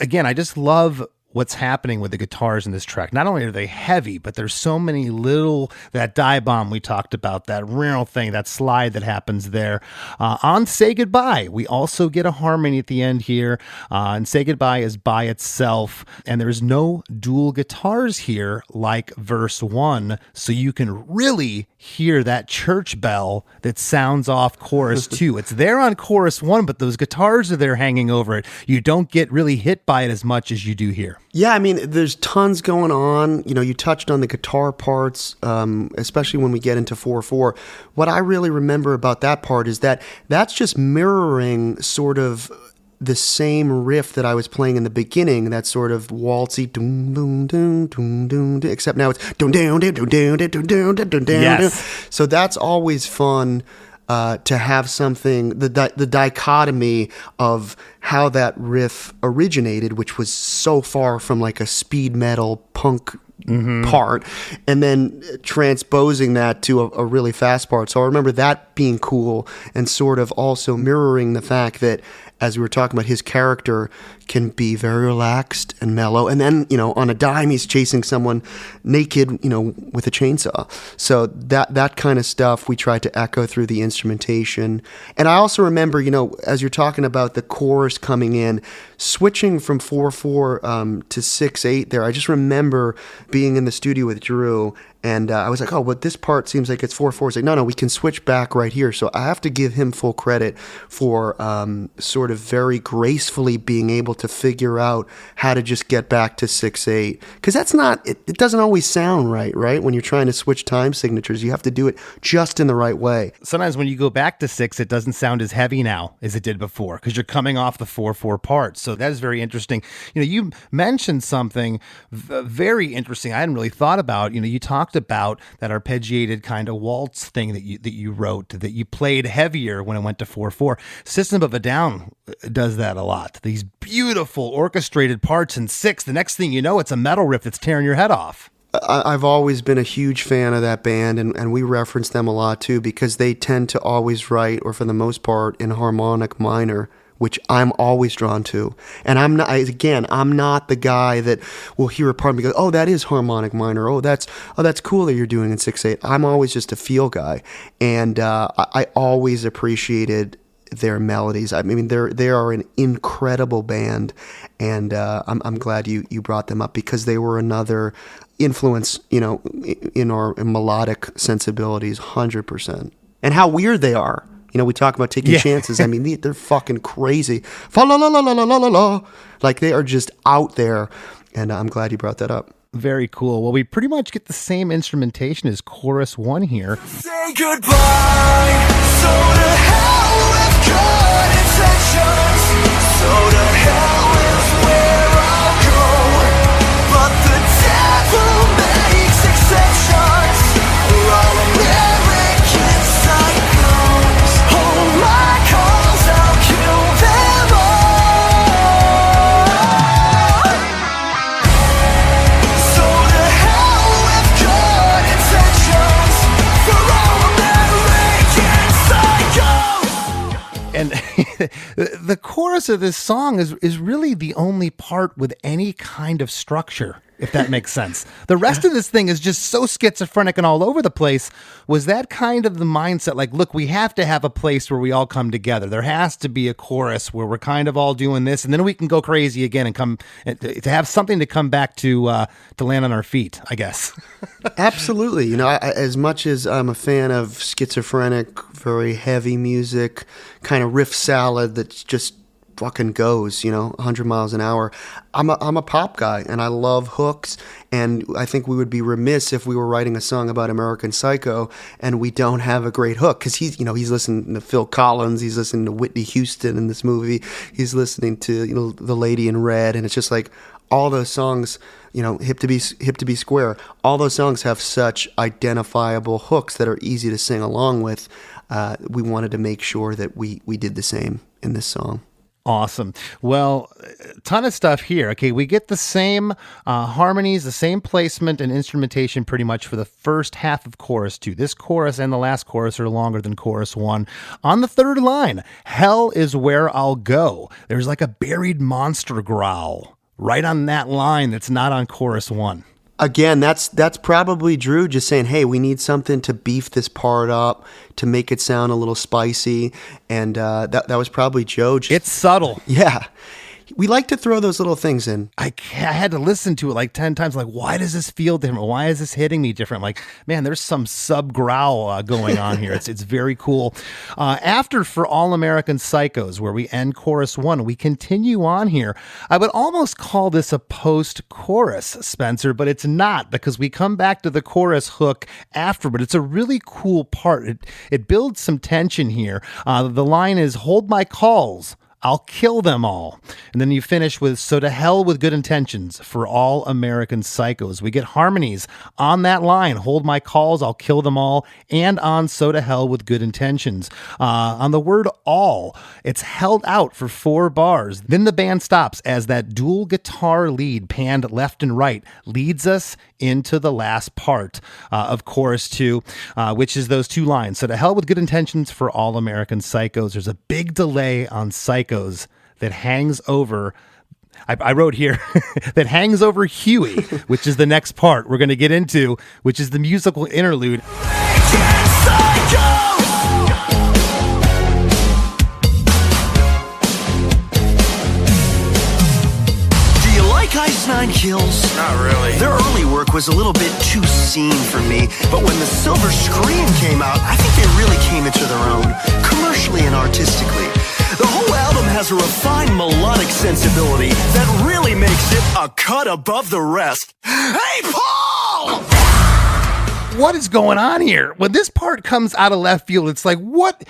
Again, I just love what's happening with the guitars in this track. Not only are they heavy, but there's so many little, that dive bomb we talked about, that real thing, that slide that happens there. On Say Goodbye, we also get a harmony at the end here. And Say Goodbye is by itself. And there's no dual guitars here like verse 1. So you can really hear that church bell that sounds off chorus 2. It's there on chorus 1, but those guitars are there hanging over it. You don't get really hit by it as much as you do here. Yeah, I mean, there's tons going on. You touched on the guitar parts, especially when we get into 4/4. What I really remember about that part is that that's just mirroring sort of the same riff that I was playing in the beginning, that sort of waltzy doom doom doom doom doom, except now it's doom doom doom doom doom doom doom doom doom. Yes. So that's always fun. to have something, the dichotomy of how that riff originated, which was so far from like a speed metal punk part, and then transposing that to a really fast part. So I remember that being cool, and sort of also mirroring the fact that, as we were talking about, his character can be very relaxed and mellow, and then, you know, on a dime he's chasing someone naked, you know, with a chainsaw. So that kind of stuff we tried to echo through the instrumentation. And I also remember, you know, as you're talking about the chorus coming in, switching from 4/4 to 6/8 there, I just remember being in the studio with Drew, and I was like, oh, but this part seems like it's 4/4. It's like, no, we can switch back right here. So I have to give him full credit for sort of very gracefully being able to figure out how to just get back to 6/8. Because that's not, it doesn't always sound right? When you're trying to switch time signatures, you have to do it just in the right way. Sometimes when you go back to 6, it doesn't sound as heavy now as it did before, because you're coming off the 4/4 part. So that is very interesting. You know, you mentioned something very interesting I hadn't really thought about. You know, you talked about that arpeggiated kind of waltz thing that you wrote, that you played heavier when it went to 4/4. System of a Down does that a lot. These beautiful orchestrated parts in 6. The next thing you know, it's a metal riff that's tearing your head off. I've always been a huge fan of that band, and we reference them a lot too, because they tend to always write, or for the most part, in harmonic minor, which I'm always drawn to. And I'm not the guy that will hear a part and go, oh, that is harmonic minor. Oh, that's cool that you're doing in 6/8. I'm always just a feel guy. And I always appreciated their melodies. I mean, they are an incredible band, and I'm glad you brought them up, because they were another influence, you know, in our melodic sensibilities, 100%. And how weird they are. You know, we talk about taking chances. I mean, they're fucking crazy. Fa la la la la la la la. Like, they are just out there, and I'm glad you brought that up. Very cool. Well, we pretty much get the same instrumentation as chorus 1 here. Say goodbye, so to hell with good intentions, so to hell with where I'll go, but the devil makes exceptions, we're all American psychos, hold my calls, I'll kill them all, so to hell with good intentions, we're all American psychos. And the chorus of this song is really the only part with any kind of structure, if that makes sense. The rest of this thing is just so schizophrenic and all over the place. Was that kind of the mindset? Like, look, we have to have a place where we all come together. There has to be a chorus where we're kind of all doing this, and then we can go crazy again and come to have something to come back to land on our feet, I guess. Absolutely. You know, as much as I'm a fan of schizophrenic, very heavy music, kind of riff salad that's just fucking goes, you know, 100 miles an hour. I'm a pop guy, and I love hooks, and I think we would be remiss if we were writing a song about American Psycho and we don't have a great hook, because he's listening to Phil Collins, he's listening to Whitney Houston in this movie, he's listening to, you know, The Lady in Red, and it's just like all those songs, you know, Hip to Be Square, all those songs have such identifiable hooks that are easy to sing along with. We wanted to make sure that we did the same in this song. Awesome. Well, a ton of stuff here. Okay, we get the same harmonies, the same placement and instrumentation pretty much for the first half of chorus 2. This chorus and the last chorus are longer than chorus 1. On the third line, hell is where I'll go. There's like a buried monster growl right on that line that's not on chorus 1. Again, that's probably Drew just saying, hey, we need something to beef this part up, to make it sound a little spicy. And that was probably Joe. It's subtle. Yeah. We like to throw those little things in. I had to listen to it like 10 times. Like, why does this feel different? Why is this hitting me different? Like, man, there's some sub growl going on here. It's very cool. After For All American Psychos, where we end chorus 1, we continue on here. I would almost call this a post-chorus, Spencer, but it's not, because we come back to the chorus hook after. But it's a really cool part. It builds some tension here. The line is, hold my calls, I'll kill them all. And then you finish with So to Hell with Good Intentions for All American Psychos. We get harmonies on that line, Hold My Calls, I'll Kill Them All, and on So to Hell with Good Intentions. On the word all, it's held out for 4 bars. Then the band stops as that dual guitar lead panned left and right leads us into the last part of chorus 2, which is those 2 lines. So to Hell with Good Intentions for All American Psychos. There's a big delay on Psychos that hangs over, I wrote here, that hangs over Huey, which is the next part we're going to get into, which is the musical interlude. Ice Nine Kills? Not really. Their early work was a little bit too scene for me, but when the Silver Scream came out, I think they really came into their own, commercially and artistically. The whole album has a refined melodic sensibility that really makes it a cut above the rest. Hey, Paul! What is going on here? When this part comes out of left field, it's like, what?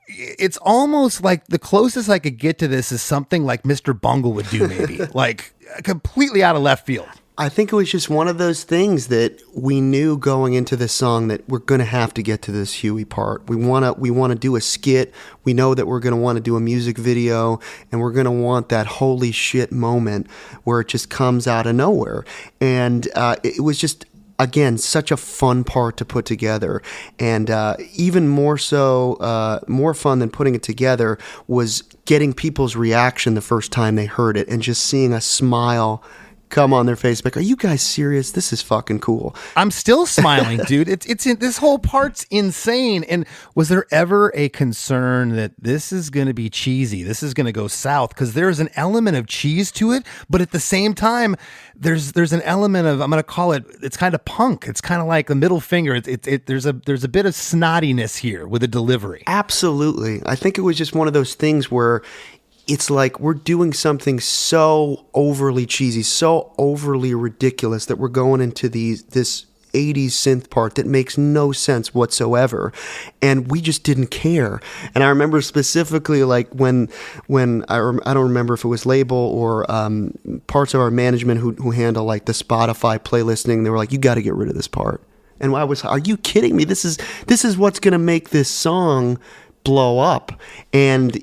It's almost like the closest I could get to this is something like Mr. Bungle would do, maybe. Like, completely out of left field. I think it was just one of those things that we knew going into this song that we're going to have to get to this Huey part. We want to do a skit. We know that we're going to want to do a music video, and we're going to want that holy shit moment where it just comes out of nowhere. And it was just, again, such a fun part to put together. And even more so, more fun than putting it together was getting people's reaction the first time they heard it and just seeing a smile come on their face. Like, are you guys serious? This is fucking cool. I'm still smiling, dude. It's this whole part's insane. And was there ever a concern that this is going to be cheesy? This is going to go south? Because there's an element of cheese to it, but at the same time, there's an element of, I'm going to call it, it's kind of punk. It's kind of like the middle finger. There's a bit of snottiness here with the delivery. Absolutely. I think it was just one of those things where it's like we're doing something so overly cheesy, so overly ridiculous that we're going into this 80s synth part that makes no sense whatsoever, and we just didn't care. And I remember specifically, like when I don't remember if it was label or parts of our management who handle like the Spotify playlisting, they were like, "You got to get rid of this part." And I was, "Are you kidding me? This is what's going to make this song blow up." And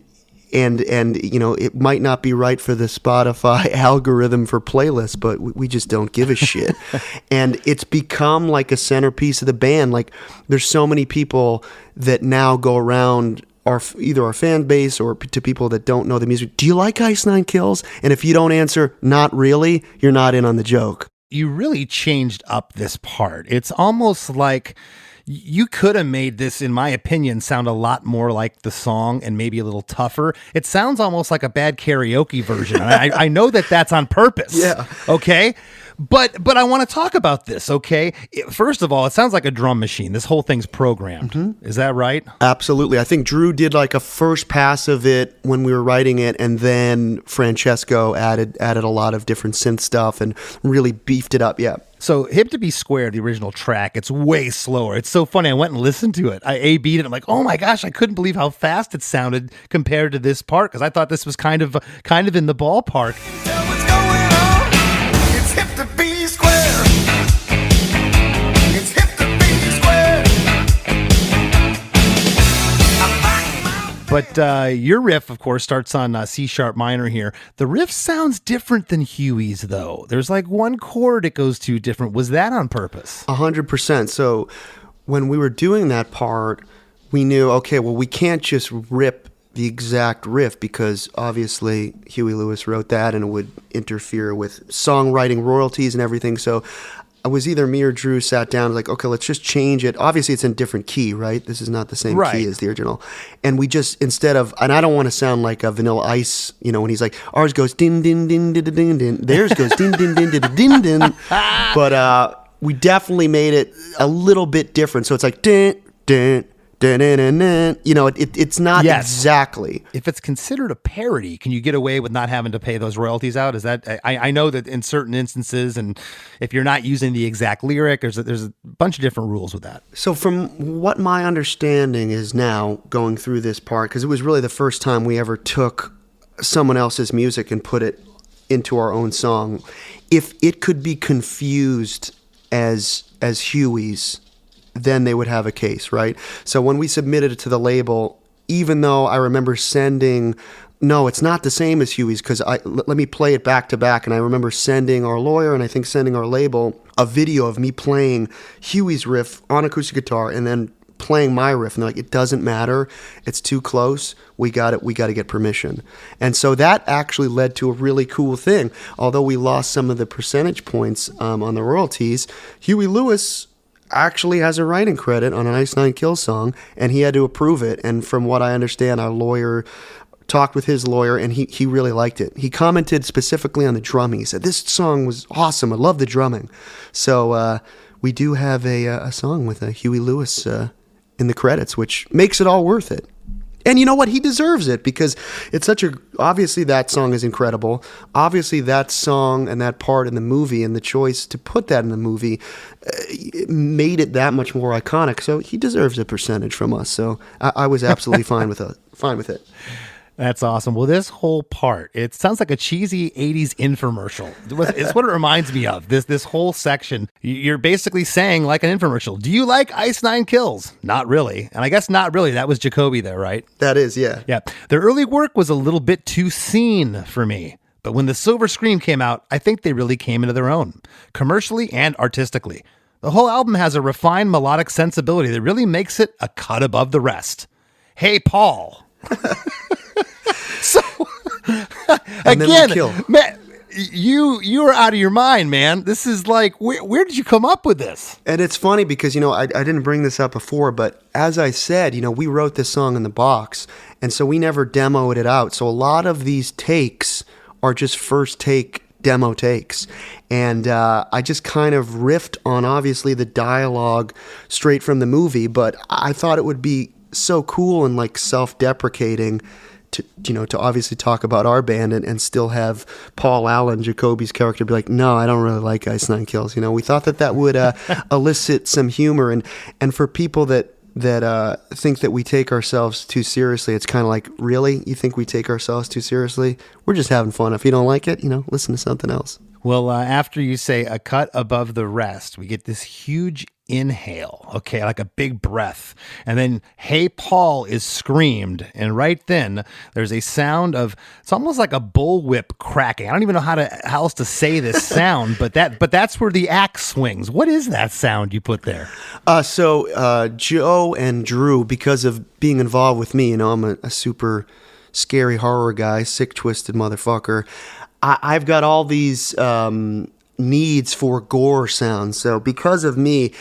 you know, it might not be right for the Spotify algorithm for playlists, but we just don't give a shit. And it's become like a centerpiece of the band. Like, there's so many people that now go around either our fan base or to people that don't know the music. Do you like Ice Nine Kills? And if you don't answer, not really, you're not in on the joke. You really changed up this part. It's almost like you could have made this, in my opinion, sound a lot more like the song and maybe a little tougher. It sounds almost like a bad karaoke version. I know that that's on purpose. Yeah. Okay. But I want to talk about this, okay? First of all, it sounds like a drum machine. This whole thing's programmed. Mm-hmm. Is that right? Absolutely. I think Drew did like a first pass of it when we were writing it, and then Francesco added a lot of different synth stuff and really beefed it up. Yeah. So Hip to Be Square, the original track, it's way slower. It's so funny. I went and listened to it. I A-B'd it. I'm like, oh my gosh, I couldn't believe how fast it sounded compared to this part, because I thought this was kind of in the ballpark. It's hip to be square. It's hip to be square. But your riff, of course, starts on C-sharp minor here. The riff sounds different than Huey's, though. There's like one chord it goes to different. Was that on purpose? 100%. So when we were doing that part, we knew, okay, well, we can't just rip the exact riff because obviously Huey Lewis wrote that and it would interfere with songwriting royalties and everything. So I was either me or Drew sat down and was like, okay, let's just change it. Obviously it's in different key, right? This is not the same key as the original. And we just, instead of, and I don't want to sound like a Vanilla Ice, you know, when he's like, ours goes din din din din din din, theirs goes din din din din din din. But we definitely made it a little bit different. So it's like din din. You know, it's not exactly. If it's considered a parody, can you get away with not having to pay those royalties out? Is that I know that in certain instances, and if you're not using the exact lyric, there's a bunch of different rules with that. So from what my understanding is now, going through this part, because it was really the first time we ever took someone else's music and put it into our own song, if it could be confused as Huey's, then they would have a case, right? So when we submitted it to the label, even though I remember sending, no, it's not the same as Huey's, because let me play it back to back, and I remember sending our lawyer and I think sending our label a video of me playing Huey's riff on acoustic guitar and then playing my riff, and they're like, it doesn't matter, it's too close, we got to get permission. And so that actually led to a really cool thing. Although we lost some of the percentage points on the royalties, Huey Lewis actually has a writing credit on an Ice Nine Kills song, and he had to approve it. And from what I understand, our lawyer talked with his lawyer, and he really liked it. He commented specifically on the drumming. He said, this song was awesome, I love the drumming. So we do have a song with Huey Lewis in the credits, which makes it all worth it. And you know what? He deserves it, because it's obviously that song is incredible. Obviously that song and that part in the movie and the choice to put that in the movie made it that much more iconic. So he deserves a percentage from us. So I was absolutely fine with it. That's awesome. Well, this whole part, it sounds like a cheesy 80s infomercial. It's what it reminds me of. This whole section, you're basically saying like an infomercial. Do you like Ice Nine Kills? Not really. And I guess not really. That was Jacoby there, right? That is, yeah. Yeah. Their early work was a little bit too scene for me. But when the Silver Scream came out, I think they really came into their own, commercially and artistically. The whole album has a refined melodic sensibility that really makes it a cut above the rest. Hey, Paul. So again, man, you are out of your mind, man. This is like, where did you come up with this? And it's funny because, I didn't bring this up before, but as I said, we wrote this song in the box, and so we never demoed it out. So a lot of these takes are just first take demo takes. And I just kind of riffed on, obviously, the dialogue straight from the movie, but I thought it would be so cool and like self-deprecating to obviously talk about our band and still have Paul Allen, Jacoby's character, be like, no, I don't really like Ice Nine Kills. We thought that would elicit some humor, and for people that think that we take ourselves too seriously, it's kind of like, really? You think we take ourselves too seriously? We're just having fun. If you don't like it, listen to something else. Well, after you say a cut above the rest, we get this huge inhale, okay, like a big breath. And then, hey, Paul is screamed. And right then, there's a sound of, it's almost like a bullwhip cracking. I don't even know how else to say this sound, but that's where the axe swings. What is that sound you put there? So Joe and Drew, because of being involved with me, I'm a super scary horror guy, sick, twisted motherfucker. I've got all these needs for gore sounds. So because of me,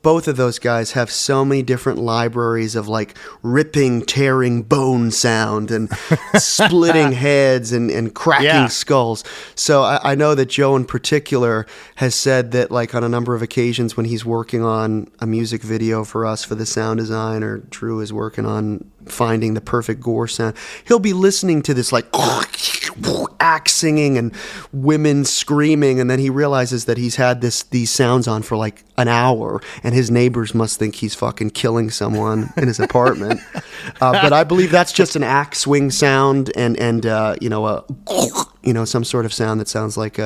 both of those guys have so many different libraries of like ripping, tearing bone sound and splitting heads and cracking skulls. So I know that Joe in particular has said that like on a number of occasions when he's working on a music video for us for the sound design, or Drew is working on finding the perfect gore sound, he'll be listening to this like axe singing and women screaming, and then he realizes that he's had these sounds on for like an hour, and his neighbors must think he's fucking killing someone in his apartment. But I believe that's just an axe swing sound and some sort of sound that sounds like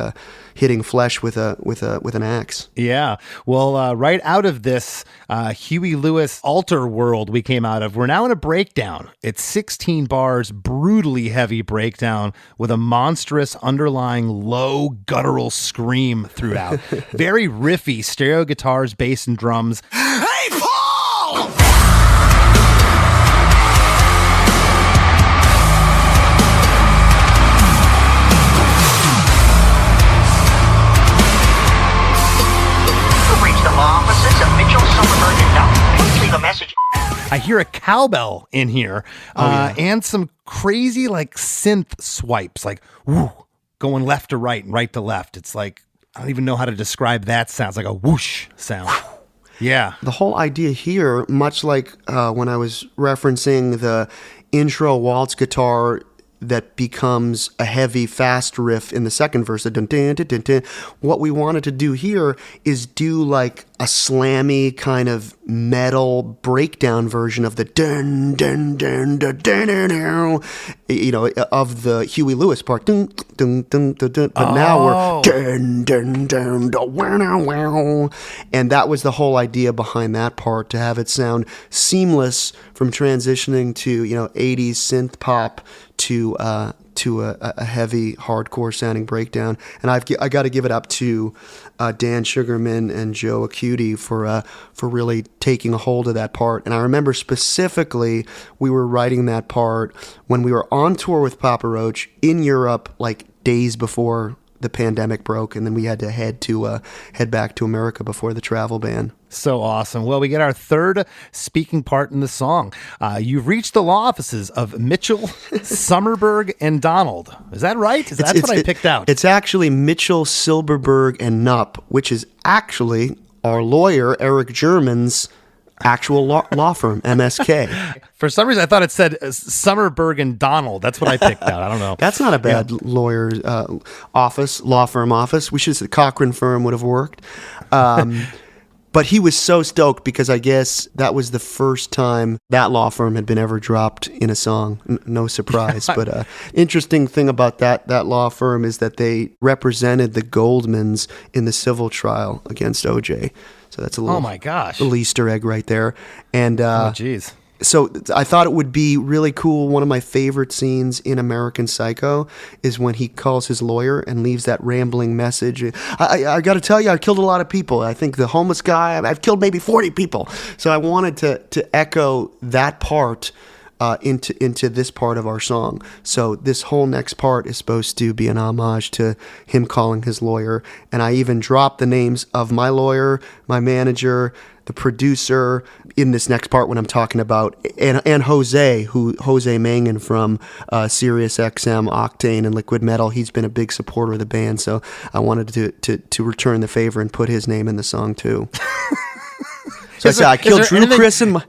hitting flesh with an axe. Yeah. Well, right out of this Huey Lewis alter world we came out of, we're now in a breakdown. It's 16 bars, brutally heavy breakdown with a monstrous underlying low guttural scream throughout. Very riffy, stereo guitars, bass, and drums. Hey, Paul! I hear a cowbell in here, and some crazy like synth swipes, like whoo, going left to right and right to left. It's like, I don't even know how to describe that sound. It's like a whoosh sound. Yeah. The whole idea here, much like when I was referencing the intro waltz guitar that becomes a heavy, fast riff in the second verse, what we wanted to do here is do like slammy kind of metal breakdown version of the dun dun dun dun dun dun dun, of the Huey Lewis part. Dun, dun, dun, dun, dun, but now we're dun dun dun dun wow wow, and that was the whole idea behind that part, to have it sound seamless from transitioning to 80s synth pop to a heavy hardcore sounding breakdown. And I got to give it up to Dan Sugarman and Joe Acuti for really taking a hold of that part. And I remember specifically we were writing that part when we were on tour with Papa Roach in Europe, like days before the pandemic broke, and then we had to head back to America before the travel ban. So awesome. Well, we get our third speaking part in the song. You've reached the law offices of Mitchell, Summerberg, and Donald. Is that right? That's what I picked out. It's actually Mitchell, Silberberg, and Knupp, which is actually our lawyer, Eric German's actual law firm, MSK. For some reason, I thought it said Summerberg and Donald. That's what I picked out. I don't know. That's not a bad lawyer law firm office. We should have said Cochran firm would have worked. But he was so stoked because I guess that was the first time that law firm had been ever dropped in a song. No surprise. But interesting thing about that law firm is that they represented the Goldmans in the civil trial against OJ. So that's a little, oh my gosh, little Easter egg right there. And oh geez. So I thought it would be really cool. One of my favorite scenes in American Psycho is when he calls his lawyer and leaves that rambling message. I got to tell you, I killed a lot of people. I think the homeless guy, I've killed maybe 40 people. So I wanted to echo that part into this part of our song. So this whole next part is supposed to be an homage to him calling his lawyer. And I even dropped the names of my lawyer, my manager, the producer in this next part when I'm talking about, and Jose Mangan from Sirius XM, Octane, and Liquid Metal. He's been a big supporter of the band, so I wanted to return the favor and put his name in the song too. So I said, I killed Drew, Chris, and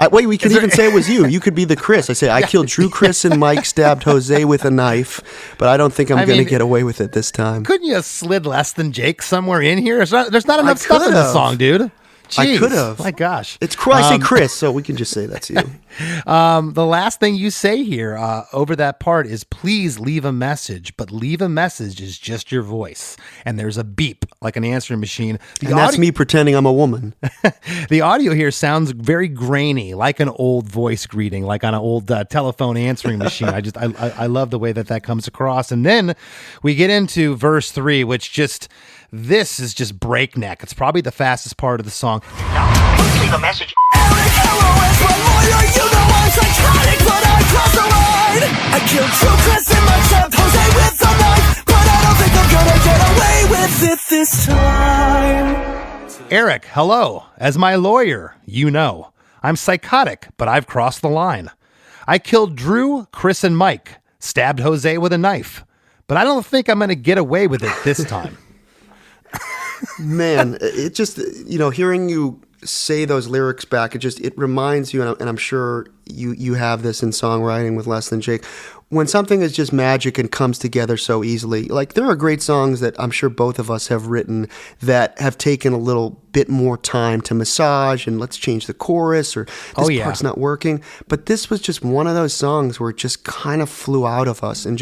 wait, we could even say it was you. You could be the Chris. I say, I killed Drew, Chris, and Mike, stabbed Jose with a knife, but I don't think I'm going to get away with it this time. Couldn't you have slid less than Jake somewhere in here? There's not enough stuff in the song, dude. Jeez, I could have. My gosh. It's I say Chris, so we can just say that's you. The last thing you say here over that part is, please leave a message, but leave a message is just your voice. And there's a beep, like an answering machine. That's me pretending I'm a woman. The audio here sounds very grainy, like an old voice greeting, like on an old telephone answering machine. I love the way that comes across. And then we get into verse 3, which this is just breakneck. It's probably the fastest part of the song. Please leave a message. Eric Hello is my lawyer. You know I'm psychotic, but I crossed the line. I killed Drew, Chris, and Mike, stabbed Jose with a knife, but I don't think I'm gonna get away with it this time. Eric, hello. As my lawyer, you know I'm psychotic, but I've crossed the line. I killed Drew, Chris, and Mike, stabbed Jose with a knife, but I don't think I'm going to get away with it this time. Man, it just, hearing you say those lyrics back, it reminds you, and I'm sure you have this in songwriting with Less Than Jake, when something is just magic and comes together so easily. Like, there are great songs that I'm sure both of us have written that have taken a little bit more time to massage, and let's change the chorus, or this part's not working. But this was just one of those songs where it just kind of flew out of us, and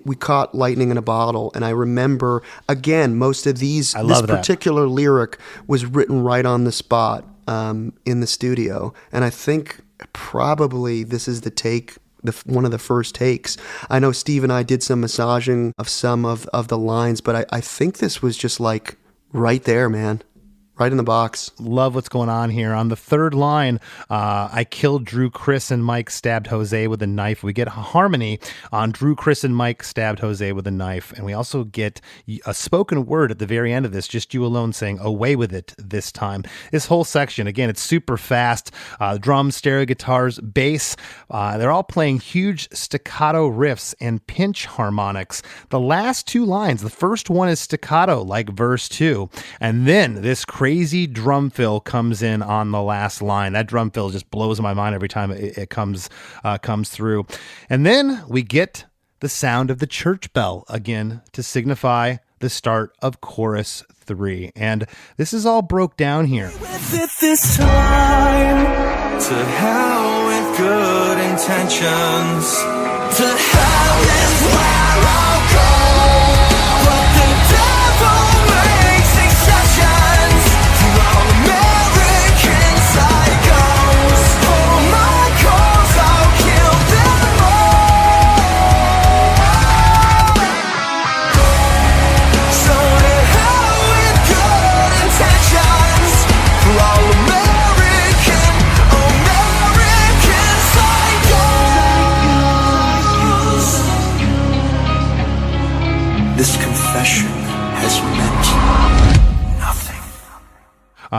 we caught lightning in a bottle. And I remember, again, most of this particular lyric was written right on the spot in the studio. And I think probably this is one of the first takes. I know Steve and I did some massaging of some of the lines, but I think this was just like right there, man. Right in the box. Love what's going on here. On the third line, I killed Drew, Chris, and Mike, stabbed Jose with a knife. We get a harmony on Drew, Chris, and Mike, stabbed Jose with a knife. And we also get a spoken word at the very end of this, just you alone saying, away with it this time. This whole section, again, it's super fast. Drums, stereo guitars, bass. They're all playing huge staccato riffs and pinch harmonics. The last two lines, the first one is staccato, like verse 2. And then this crazy drum fill comes in on the last line. That drum fill just blows my mind every time it comes through. And then we get the sound of the church bell again to signify the start of chorus 3. And this is all broke down here. With it this time, to hell with good intentions. To hell is where I'll go. But the devil makes exceptions for all American psychos. For my cause, I'll kill them all. So to hell with good intentions for all American psychos. This confession has meant nothing.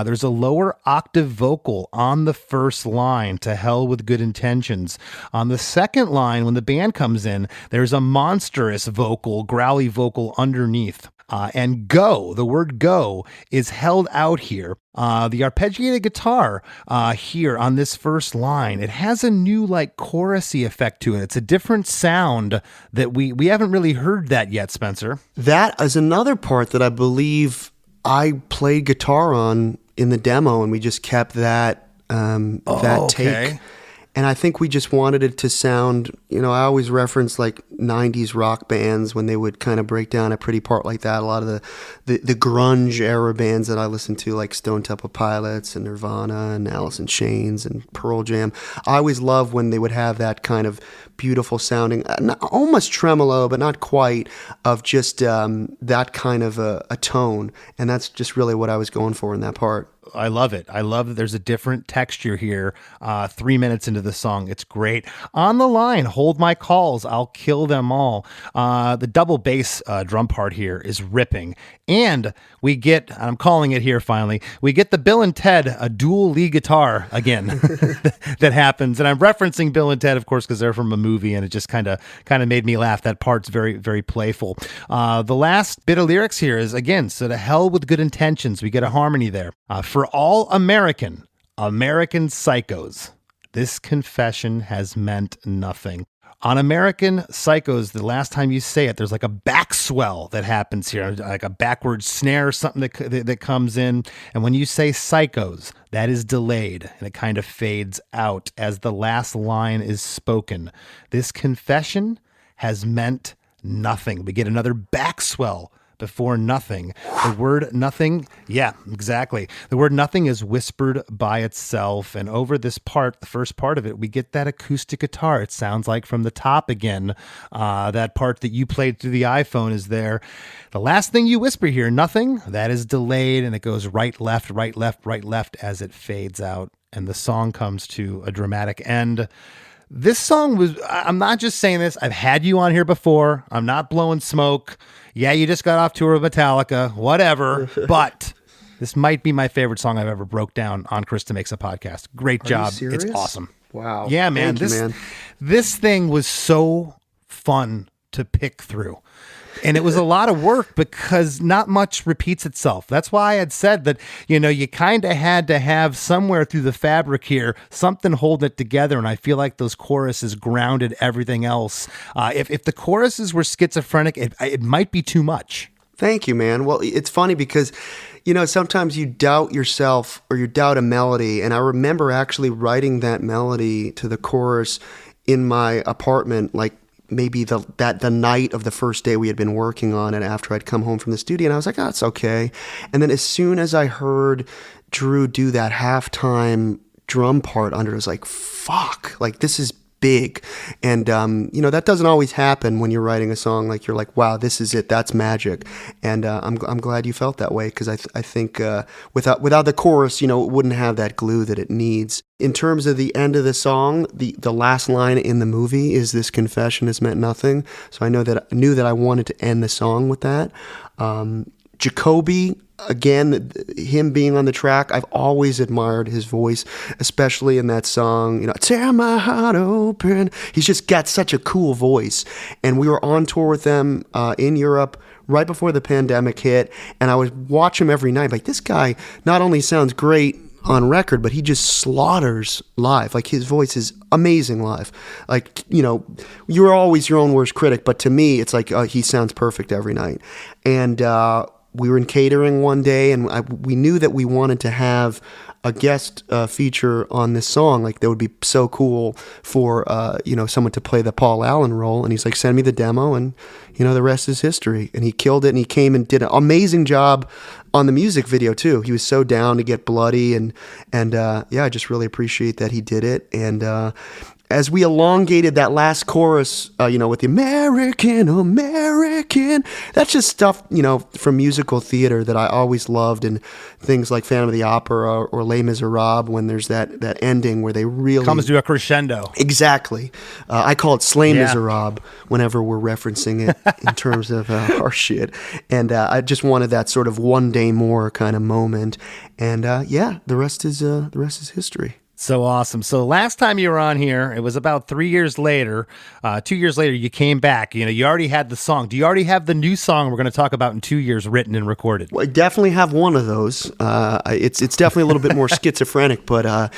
There's a lower octave vocal on the first line, to hell with good intentions. On the second line, when the band comes in, there's a monstrous vocal, growly vocal underneath. And go, the word go, is held out here. The arpeggiated guitar here on this first line, it has a new like chorusy effect to it. It's a different sound that we haven't really heard that yet, Spencer. That is another part that I believe I played guitar on in the demo, and we just kept that take. And I think we just wanted it to sound, I always reference like 90s rock bands when they would kind of break down a pretty part like that. A lot of the grunge era bands that I listened to, like Stone Temple Pilots and Nirvana and Alice in Chains and Pearl Jam. I always loved when they would have that kind of beautiful sounding, almost tremolo, but not quite, of just that kind of a tone. And that's just really what I was going for in that part. I love it. I love that there's a different texture here 3 minutes into the song. It's great. On the line, hold my calls, I'll kill them all. The double bass drum part here is ripping. And we get, I'm calling it here finally, we get the Bill and Ted, a dual lead guitar again that happens. And I'm referencing Bill and Ted, of course, because they're from a movie, and it just kind of made me laugh. That part's very, very playful. The last bit of lyrics here is, again, so to hell with good intentions. We get a harmony there. For all American psychos, this confession has meant nothing. On American Psychos, the last time you say it, there's like a backswell that happens here, like a backward snare, something that comes in. And when you say psychos, that is delayed, and it kind of fades out as the last line is spoken. This confession has meant nothing. We get another backswell before nothing. The word nothing, yeah, exactly. The word nothing is whispered by itself. And over this part, the first part of it, we get that acoustic guitar. It sounds like from the top again. That part that you played through the iPhone is there. The last thing you whisper here, nothing, that is delayed, and it goes right, left, right, left, right, left as it fades out. And the song comes to a dramatic end. This song was, I'm not just saying this, I've had you on here before. I'm not blowing smoke. Yeah, you just got off tour with Metallica, whatever. But this might be my favorite song I've ever broke down on Chris DeMakes a Podcast. Great job. It's awesome. Wow. Yeah, man. This thing was so fun to pick through. And it was a lot of work because not much repeats itself. That's why I had said that, you kind of had to have somewhere through the fabric here, something holding it together. And I feel like those choruses grounded everything else. If the choruses were schizophrenic, it might be too much. Thank you, man. Well, it's funny because, sometimes you doubt yourself or you doubt a melody. And I remember actually writing that melody to the chorus in my apartment, like, maybe the night of the first day we had been working on it after I'd come home from the studio, and I was like, it's okay. And then as soon as I heard Drew do that halftime drum part under it, I was like, fuck, like this is big. And, that doesn't always happen when you're writing a song. Like, you're like, wow, this is it. That's magic. And I'm glad you felt that way, because I think without the chorus, it wouldn't have that glue that it needs. In terms of the end of the song, the last line in the movie is, this confession has meant nothing. So I knew that I wanted to end the song with that. Jacoby, again, him being on the track, I've always admired his voice, especially in that song, tear my heart open. He's just got such a cool voice. And we were on tour with them in Europe right before the pandemic hit, and I would watch him every night. Like, this guy not only sounds great on record, but he just slaughters live. Like, his voice is amazing live. Like, you know, you're always your own worst critic, but to me, it's like he sounds perfect every night. And we were in catering one day, and we knew that we wanted to have a guest feature on this song. Like, that would be so cool for someone to play the Paul Allen role. And he's like, send me the demo, and the rest is history. And he killed it, and he came and did an amazing job on the music video too. He was so down to get bloody, and I just really appreciate that he did it. And as we elongated that last chorus, with the American, that's just stuff, from musical theater that I always loved, and things like Phantom of the Opera or Les Miserables, when there's that ending where they really... comes to a crescendo. Exactly. I call it Slay Miserables whenever we're referencing it in terms of our shit. And I just wanted that sort of one day more kind of moment. And the rest is history. So awesome. So last time you were on here, it was about 3 years later. 2 years later, you came back. You already had the song. Do you already have the new song we're going to talk about in 2 years written and recorded? Well, I definitely have one of those. It's definitely a little bit more schizophrenic, but I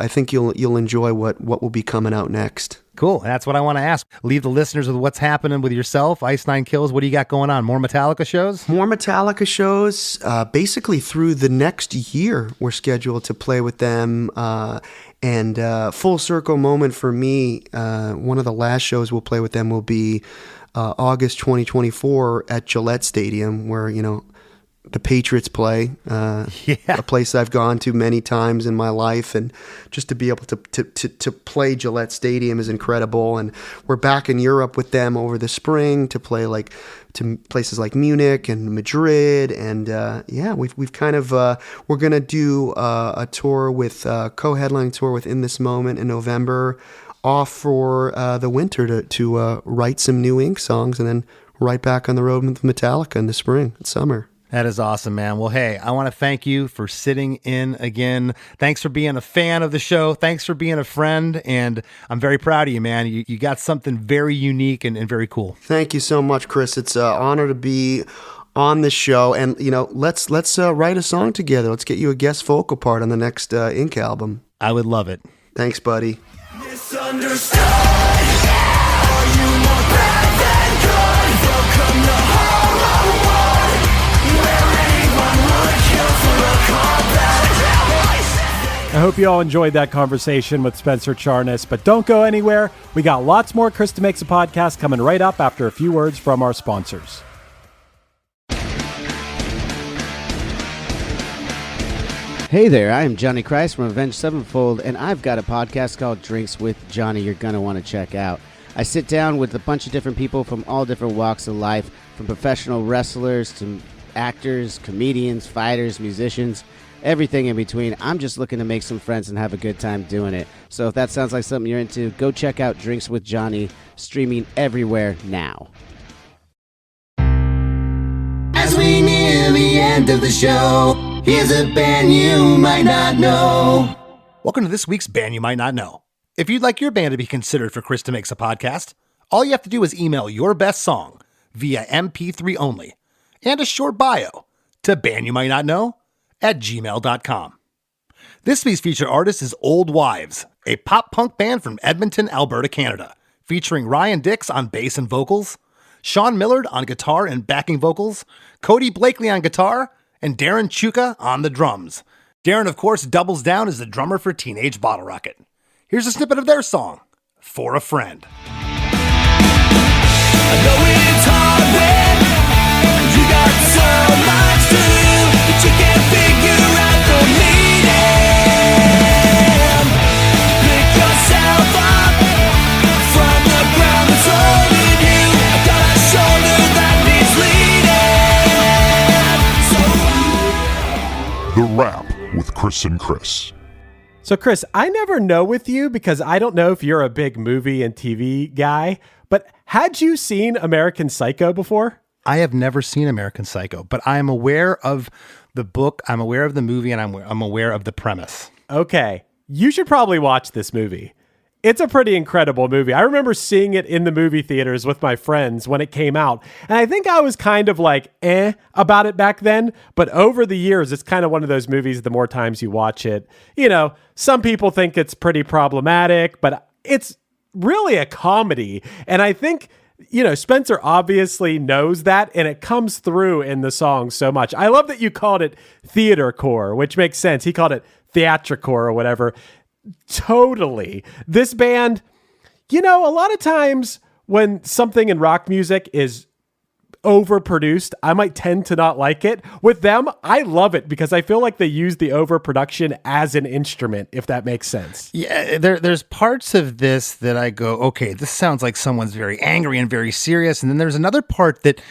think you'll enjoy what will be coming out next. Cool. That's what I want to ask. Leave the listeners with what's happening with yourself, Ice Nine Kills. What do you got going on? More Metallica shows? More Metallica shows. Basically through the next year, we're scheduled to play with them. And full circle moment for me, one of the last shows we'll play with them will be August 2024 at Gillette Stadium, where, the Patriots play, a place I've gone to many times in my life, and just to be able to play Gillette Stadium is incredible. And we're back in Europe with them over the spring to play to places like Munich and Madrid, and we've kind of we're gonna do a tour with co-headline tour with In This Moment in November, off for the winter to write some new Ink songs, and then right back on the road with Metallica in the spring and summer. That is awesome, man. Well, hey, I want to thank you for sitting in again. Thanks for being a fan of the show. Thanks for being a friend. And I'm very proud of you, man. You got something very unique and very cool. Thank you so much, Chris. It's an honor to be on the show. And, let's write a song together. Let's get you a guest vocal part on the next Ink album. I would love it. Thanks, buddy. Misunderstood. Are you more bad than good? Welcome to Hollywood, where anyone would kill for a combat. I hope you all enjoyed that conversation with Spencer Charnas, but don't go anywhere. We got lots more Chris DeMakes a Podcast coming right up after a few words from our sponsors. Hey there, I am Johnny Christ from Avenged Sevenfold, and I've got a podcast called Drinks with Johnny you're going to want to check out. I sit down with a bunch of different people from all different walks of life, from professional wrestlers to actors, comedians, fighters, musicians, everything in between. I'm just looking to make some friends and have a good time doing it. So if that sounds like something you're into, go check out Drinks with Johnny, streaming everywhere now. As we near the end of the show, here's a band you might not know. Welcome to this week's Band You Might Not Know. If you'd like your band to be considered for Chris DeMakes a Podcast, all you have to do is email your best song via MP3 only and a short bio to bandyoumighttnotknow@gmail.com. This week's featured artist is Old Wives, a pop-punk band from Edmonton, Alberta, Canada, featuring Ryan Dix on bass and vocals, Sean Millard on guitar and backing vocals, Cody Blakely on guitar, and Darren Chuka on the drums. Darren, of course, doubles down as the drummer for Teenage Bottle Rocket. Here's a snippet of their song, For a Friend. I know it's hard when you got so much to do that you can't figure out the meaning. Pick yourself up from the ground that's holding you. I got a shoulder that needs leaning. The Wrap with Chris and Chris. So, Chris, I never know with you because I don't know if you're a big movie and TV guy, but had you seen American Psycho before? I have never seen American Psycho, but I am aware of the book, I'm aware of the movie, and I'm aware of the premise. Okay, you should probably watch this movie. It's a pretty incredible movie. I remember seeing it in the movie theaters with my friends when it came out. And I think I was kind of like, about it back then. But over the years, it's kind of one of those movies, the more times you watch it, some people think it's pretty problematic, but it's really a comedy. And I think, Spencer obviously knows that, and it comes through in the song so much. I love that you called it theatercore, which makes sense. He called it theatricore or whatever. Totally. This band, a lot of times when something in rock music is overproduced, I might tend to not like it. With them, I love it because I feel like they use the overproduction as an instrument, if that makes sense. Yeah, there's parts of this that I go, okay, this sounds like someone's very angry and very serious. And then there's another part that,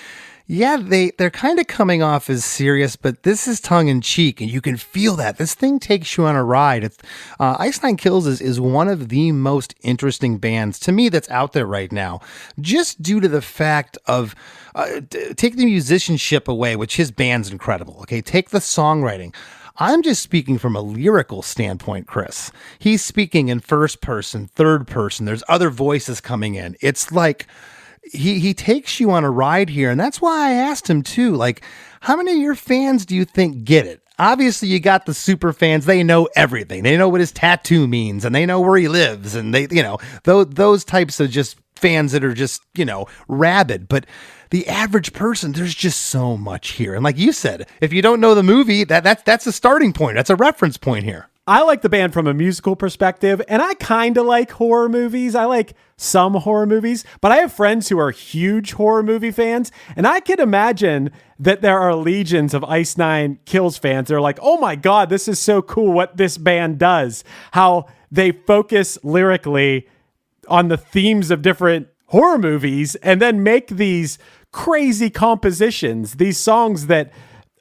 they're kind of coming off as serious, but this is tongue-in-cheek, and you can feel that. This thing takes you on a ride. Ice Nine Kills is one of the most interesting bands, to me, that's out there right now, just due to the fact of, take the musicianship away, which his band's incredible, okay? Take the songwriting. I'm just speaking from a lyrical standpoint, Chris. He's speaking in first person, third person. There's other voices coming in. It's like... He takes you on a ride here, and that's why I asked him too, like, how many of your fans do you think get it? Obviously, you got the super fans. They know everything. They know what his tattoo means, and they know where he lives, and they, those types of just fans that are just, rabid. But the average person, there's just so much here. And like you said, if you don't know the movie, that's a starting point. That's a reference point here. I like the band from a musical perspective, and I kind of like horror movies. I like some horror movies, but I have friends who are huge horror movie fans, and I can imagine that there are legions of Ice Nine Kills fans. They're like, oh my God, this is so cool what this band does, how they focus lyrically on the themes of different horror movies and then make these crazy compositions, these songs that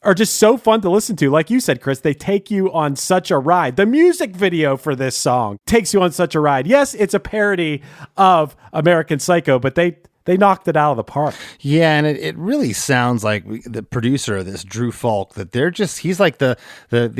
are just so fun to listen to. Like you said, Chris, they take you on such a ride. The music video for this song takes you on such a ride. Yes, it's a parody of American Psycho, but they knocked it out of the park. Yeah, and it really sounds like the producer of this, Drew Falk, that he's like the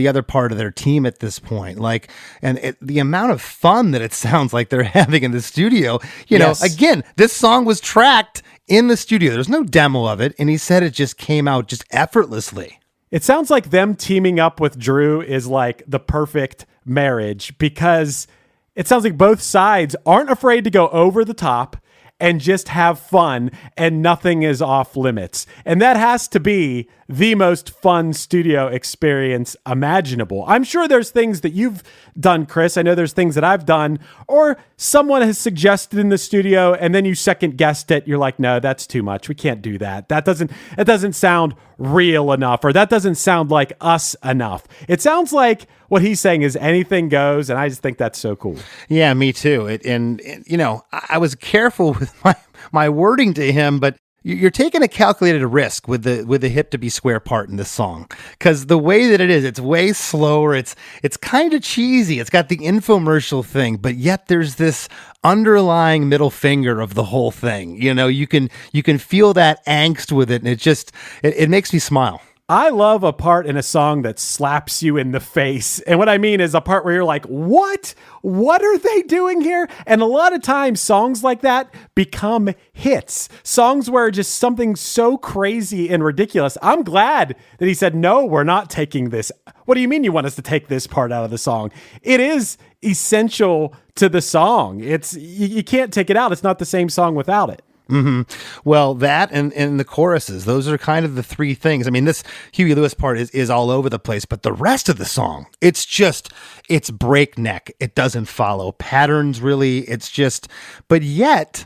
other part of their team at this point. Like, and the amount of fun that it sounds like they're having in the studio. Again, this song was tracked in the studio. There's no demo of it, and he said it just came out just effortlessly. It sounds like them teaming up with Drew is like the perfect marriage, because it sounds like both sides aren't afraid to go over the top and just have fun, and nothing is off limits. And that has to be the most fun studio experience imaginable. I'm sure there's things that you've done, Chris. I know there's things that I've done, or someone has suggested in the studio, and then you second guessed it. You're like, no, that's too much. We can't do that. That doesn't sound real enough, or that doesn't sound like us enough. It sounds like what he's saying is anything goes, and I just think that's so cool. Yeah, me too. I was careful with my wording to him, but you're taking a calculated risk with the hip to be square part in this song, because the way that it is, it's way slower. It's kind of cheesy. It's got the infomercial thing, but yet there's this underlying middle finger of the whole thing. You can feel that angst with it, and it makes me smile. I love a part in a song that slaps you in the face. And what I mean is a part where you're like, what? What are they doing here? And a lot of times songs like that become hits. Songs where just something so crazy and ridiculous. I'm glad that he said, no, we're not taking this. What do you mean you want us to take this part out of the song? It is essential to the song. You can't take it out. It's not the same song without it. Mm-hmm. Well, that and the choruses, those are kind of the three things. I mean, this Huey Lewis part is all over the place, but the rest of the song, it's breakneck. It doesn't follow patterns, really. But yet,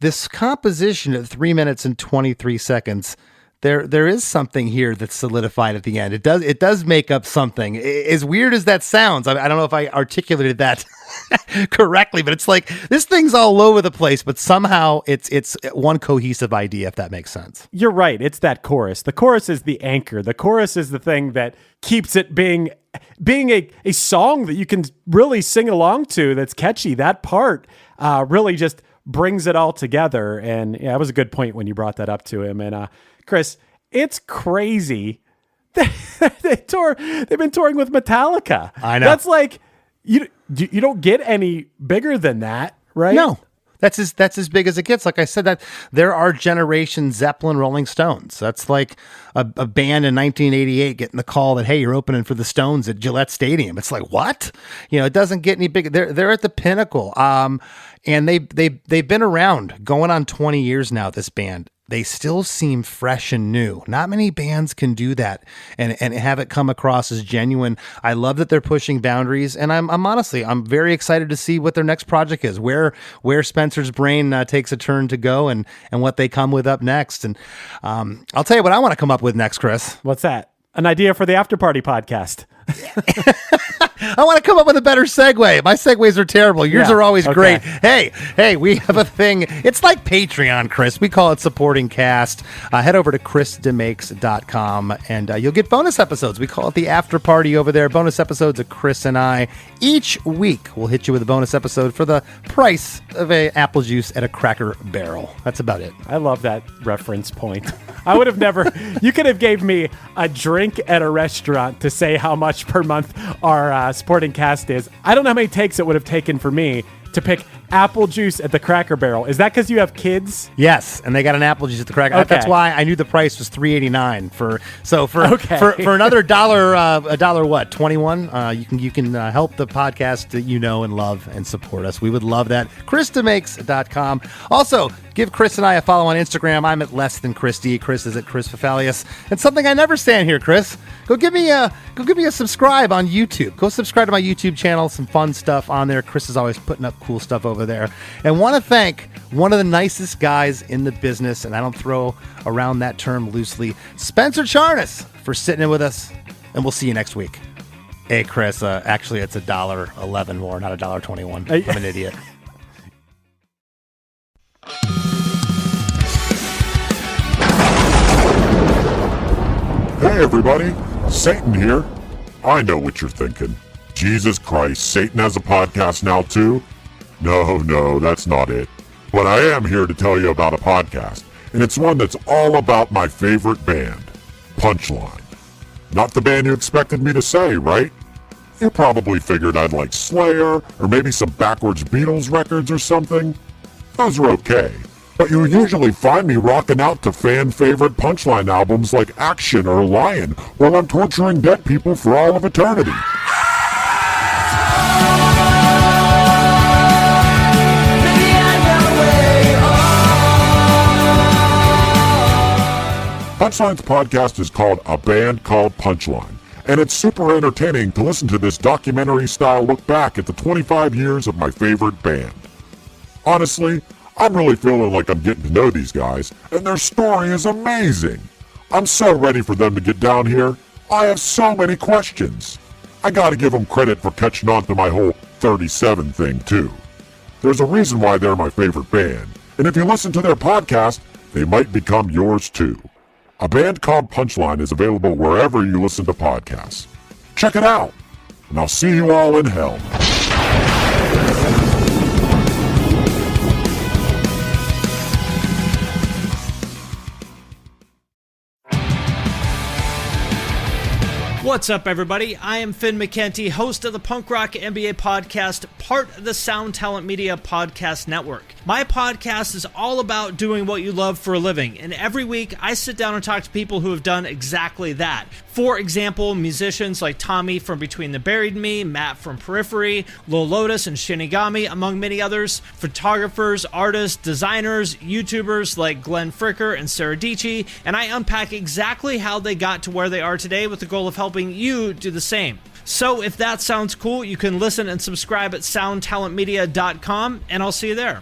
this composition at 3 minutes and 23 seconds, there is something here that's solidified at the end. It does make up something. As weird as that sounds, I don't know if I articulated that correctly, but it's like this thing's all over the place, but somehow it's one cohesive idea, if that makes sense. You're right. It's that chorus. The chorus is the anchor. The chorus is the thing that keeps it being a song that you can really sing along to, that's catchy. That part really just brings it all together. And yeah, that was a good point when you brought that up to him. And Chris, it's crazy. They've been touring with Metallica. I know. That's like, You don't get any bigger than that, right? No. That's as big as it gets. Like I said, that there are Generation Zeppelin, Rolling Stones. That's like a band in 1988 getting the call that, hey, you're opening for the Stones at Gillette Stadium. It's like, what? It doesn't get any bigger. They're at the pinnacle. And they've been around going on 20 years now, this band. They still seem fresh and new. Not many bands can do that and have it come across as genuine. I love that they're pushing boundaries, and I'm honestly very excited to see what their next project is, where Spencer's brain takes a turn to go, and what they come with up next. And I'll tell you what I want to come up with next, Chris. What's that? An idea for the After Party podcast. I want to come up with a better segue. My segues are terrible. Yours are always great. Hey, we have a thing. It's like Patreon, Chris. We call it Supporting Cast. Head over to chrisdemakes.com and you'll get bonus episodes. We call it the After Party over there. Bonus episodes of Chris and I. Each week, we'll hit you with a bonus episode for the price of a apple juice at a Cracker Barrel. That's about it. I love that reference point. I would have never... You could have gave me a drink at a restaurant to say how much per month our supporting cast is. I don't know how many takes it would have taken for me to pick apple juice at the Cracker Barrel. Is that because you have kids? Yes, and they got an apple juice at the Cracker. Okay. That's why I knew the price was $3.89 for another dollar what, 21? You can help the podcast that you know and love and support us. We would love that. ChrisDeMakes.com. Also, give Chris and I a follow on Instagram. I'm at less than Chris D. Chris is at Chris Fafalius. And something I never say in here, Chris. Go give me a subscribe on YouTube. Go subscribe to my YouTube channel. Some fun stuff on there. Chris is always putting up cool stuff over there. And want to thank one of the nicest guys in the business, and I don't throw around that term loosely, Spencer Charnas, for sitting in with us. And we'll see you next week. Hey, Chris. Actually, it's $1.11 more, not $1.21. I'm an idiot. Hey everybody, Satan here. I know what you're thinking. Jesus Christ, Satan has a podcast now too? No, that's not it. But I am here to tell you about a podcast, and it's one that's all about my favorite band, Punchline. Not the band you expected me to say, right? You probably figured I'd like Slayer, or maybe some backwards Beatles records or something. Those are okay. But you usually find me rocking out to fan-favorite Punchline albums like Action or Lion while I'm torturing dead people for all of eternity. Punchline's podcast is called A Band Called Punchline, and it's super entertaining to listen to this documentary-style look back at the 25 years of my favorite band. Honestly, I'm really feeling like I'm getting to know these guys, and their story is amazing. I'm so ready for them to get down here. I have so many questions. I gotta give them credit for catching on to my whole 37 thing, too. There's a reason why they're my favorite band, and if you listen to their podcast, they might become yours, too. A Band Called Punchline is available wherever you listen to podcasts. Check it out, and I'll see you all in hell. What's up, everybody? I am Finn McKenty, host of the Punk Rock NBA podcast, part of the Sound Talent Media Podcast Network. My podcast is all about doing what you love for a living, and every week I sit down and talk to people who have done exactly that. For example, musicians like Tommy from Between the Buried and Me, Matt from Periphery, Lil Lotus and Shinigami, among many others, photographers, artists, designers, YouTubers like Glenn Fricker and Sarah Dici, and I unpack exactly how they got to where they are today with the goal of helping you do the same. So if that sounds cool, you can listen and subscribe at soundtalentmedia.com, and I'll see you there.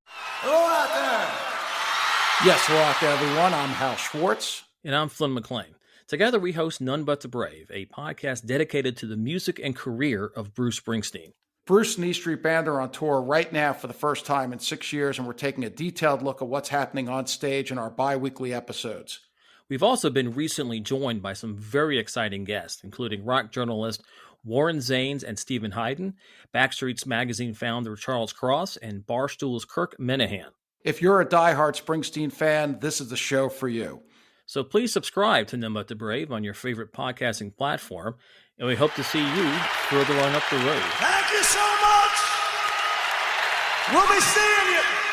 Hello out there! Yes, hello out there, everyone. I'm Hal Schwartz. And I'm Flynn McLean. Together we host None But the Brave, a podcast dedicated to the music and career of Bruce Springsteen. Bruce and E Street Band are on tour right now for the first time in 6 years, and we're taking a detailed look at what's happening on stage in our bi-weekly episodes. We've also been recently joined by some very exciting guests, including rock journalist Warren Zanes and Stephen Hayden, Backstreet's Magazine founder Charles Cross, and Barstool's Kirk Minahan. If you're a diehard Springsteen fan, this is the show for you. So please subscribe to None But the Brave on your favorite podcasting platform, and we hope to see you further on up the road. Thank you so much. We'll be seeing you.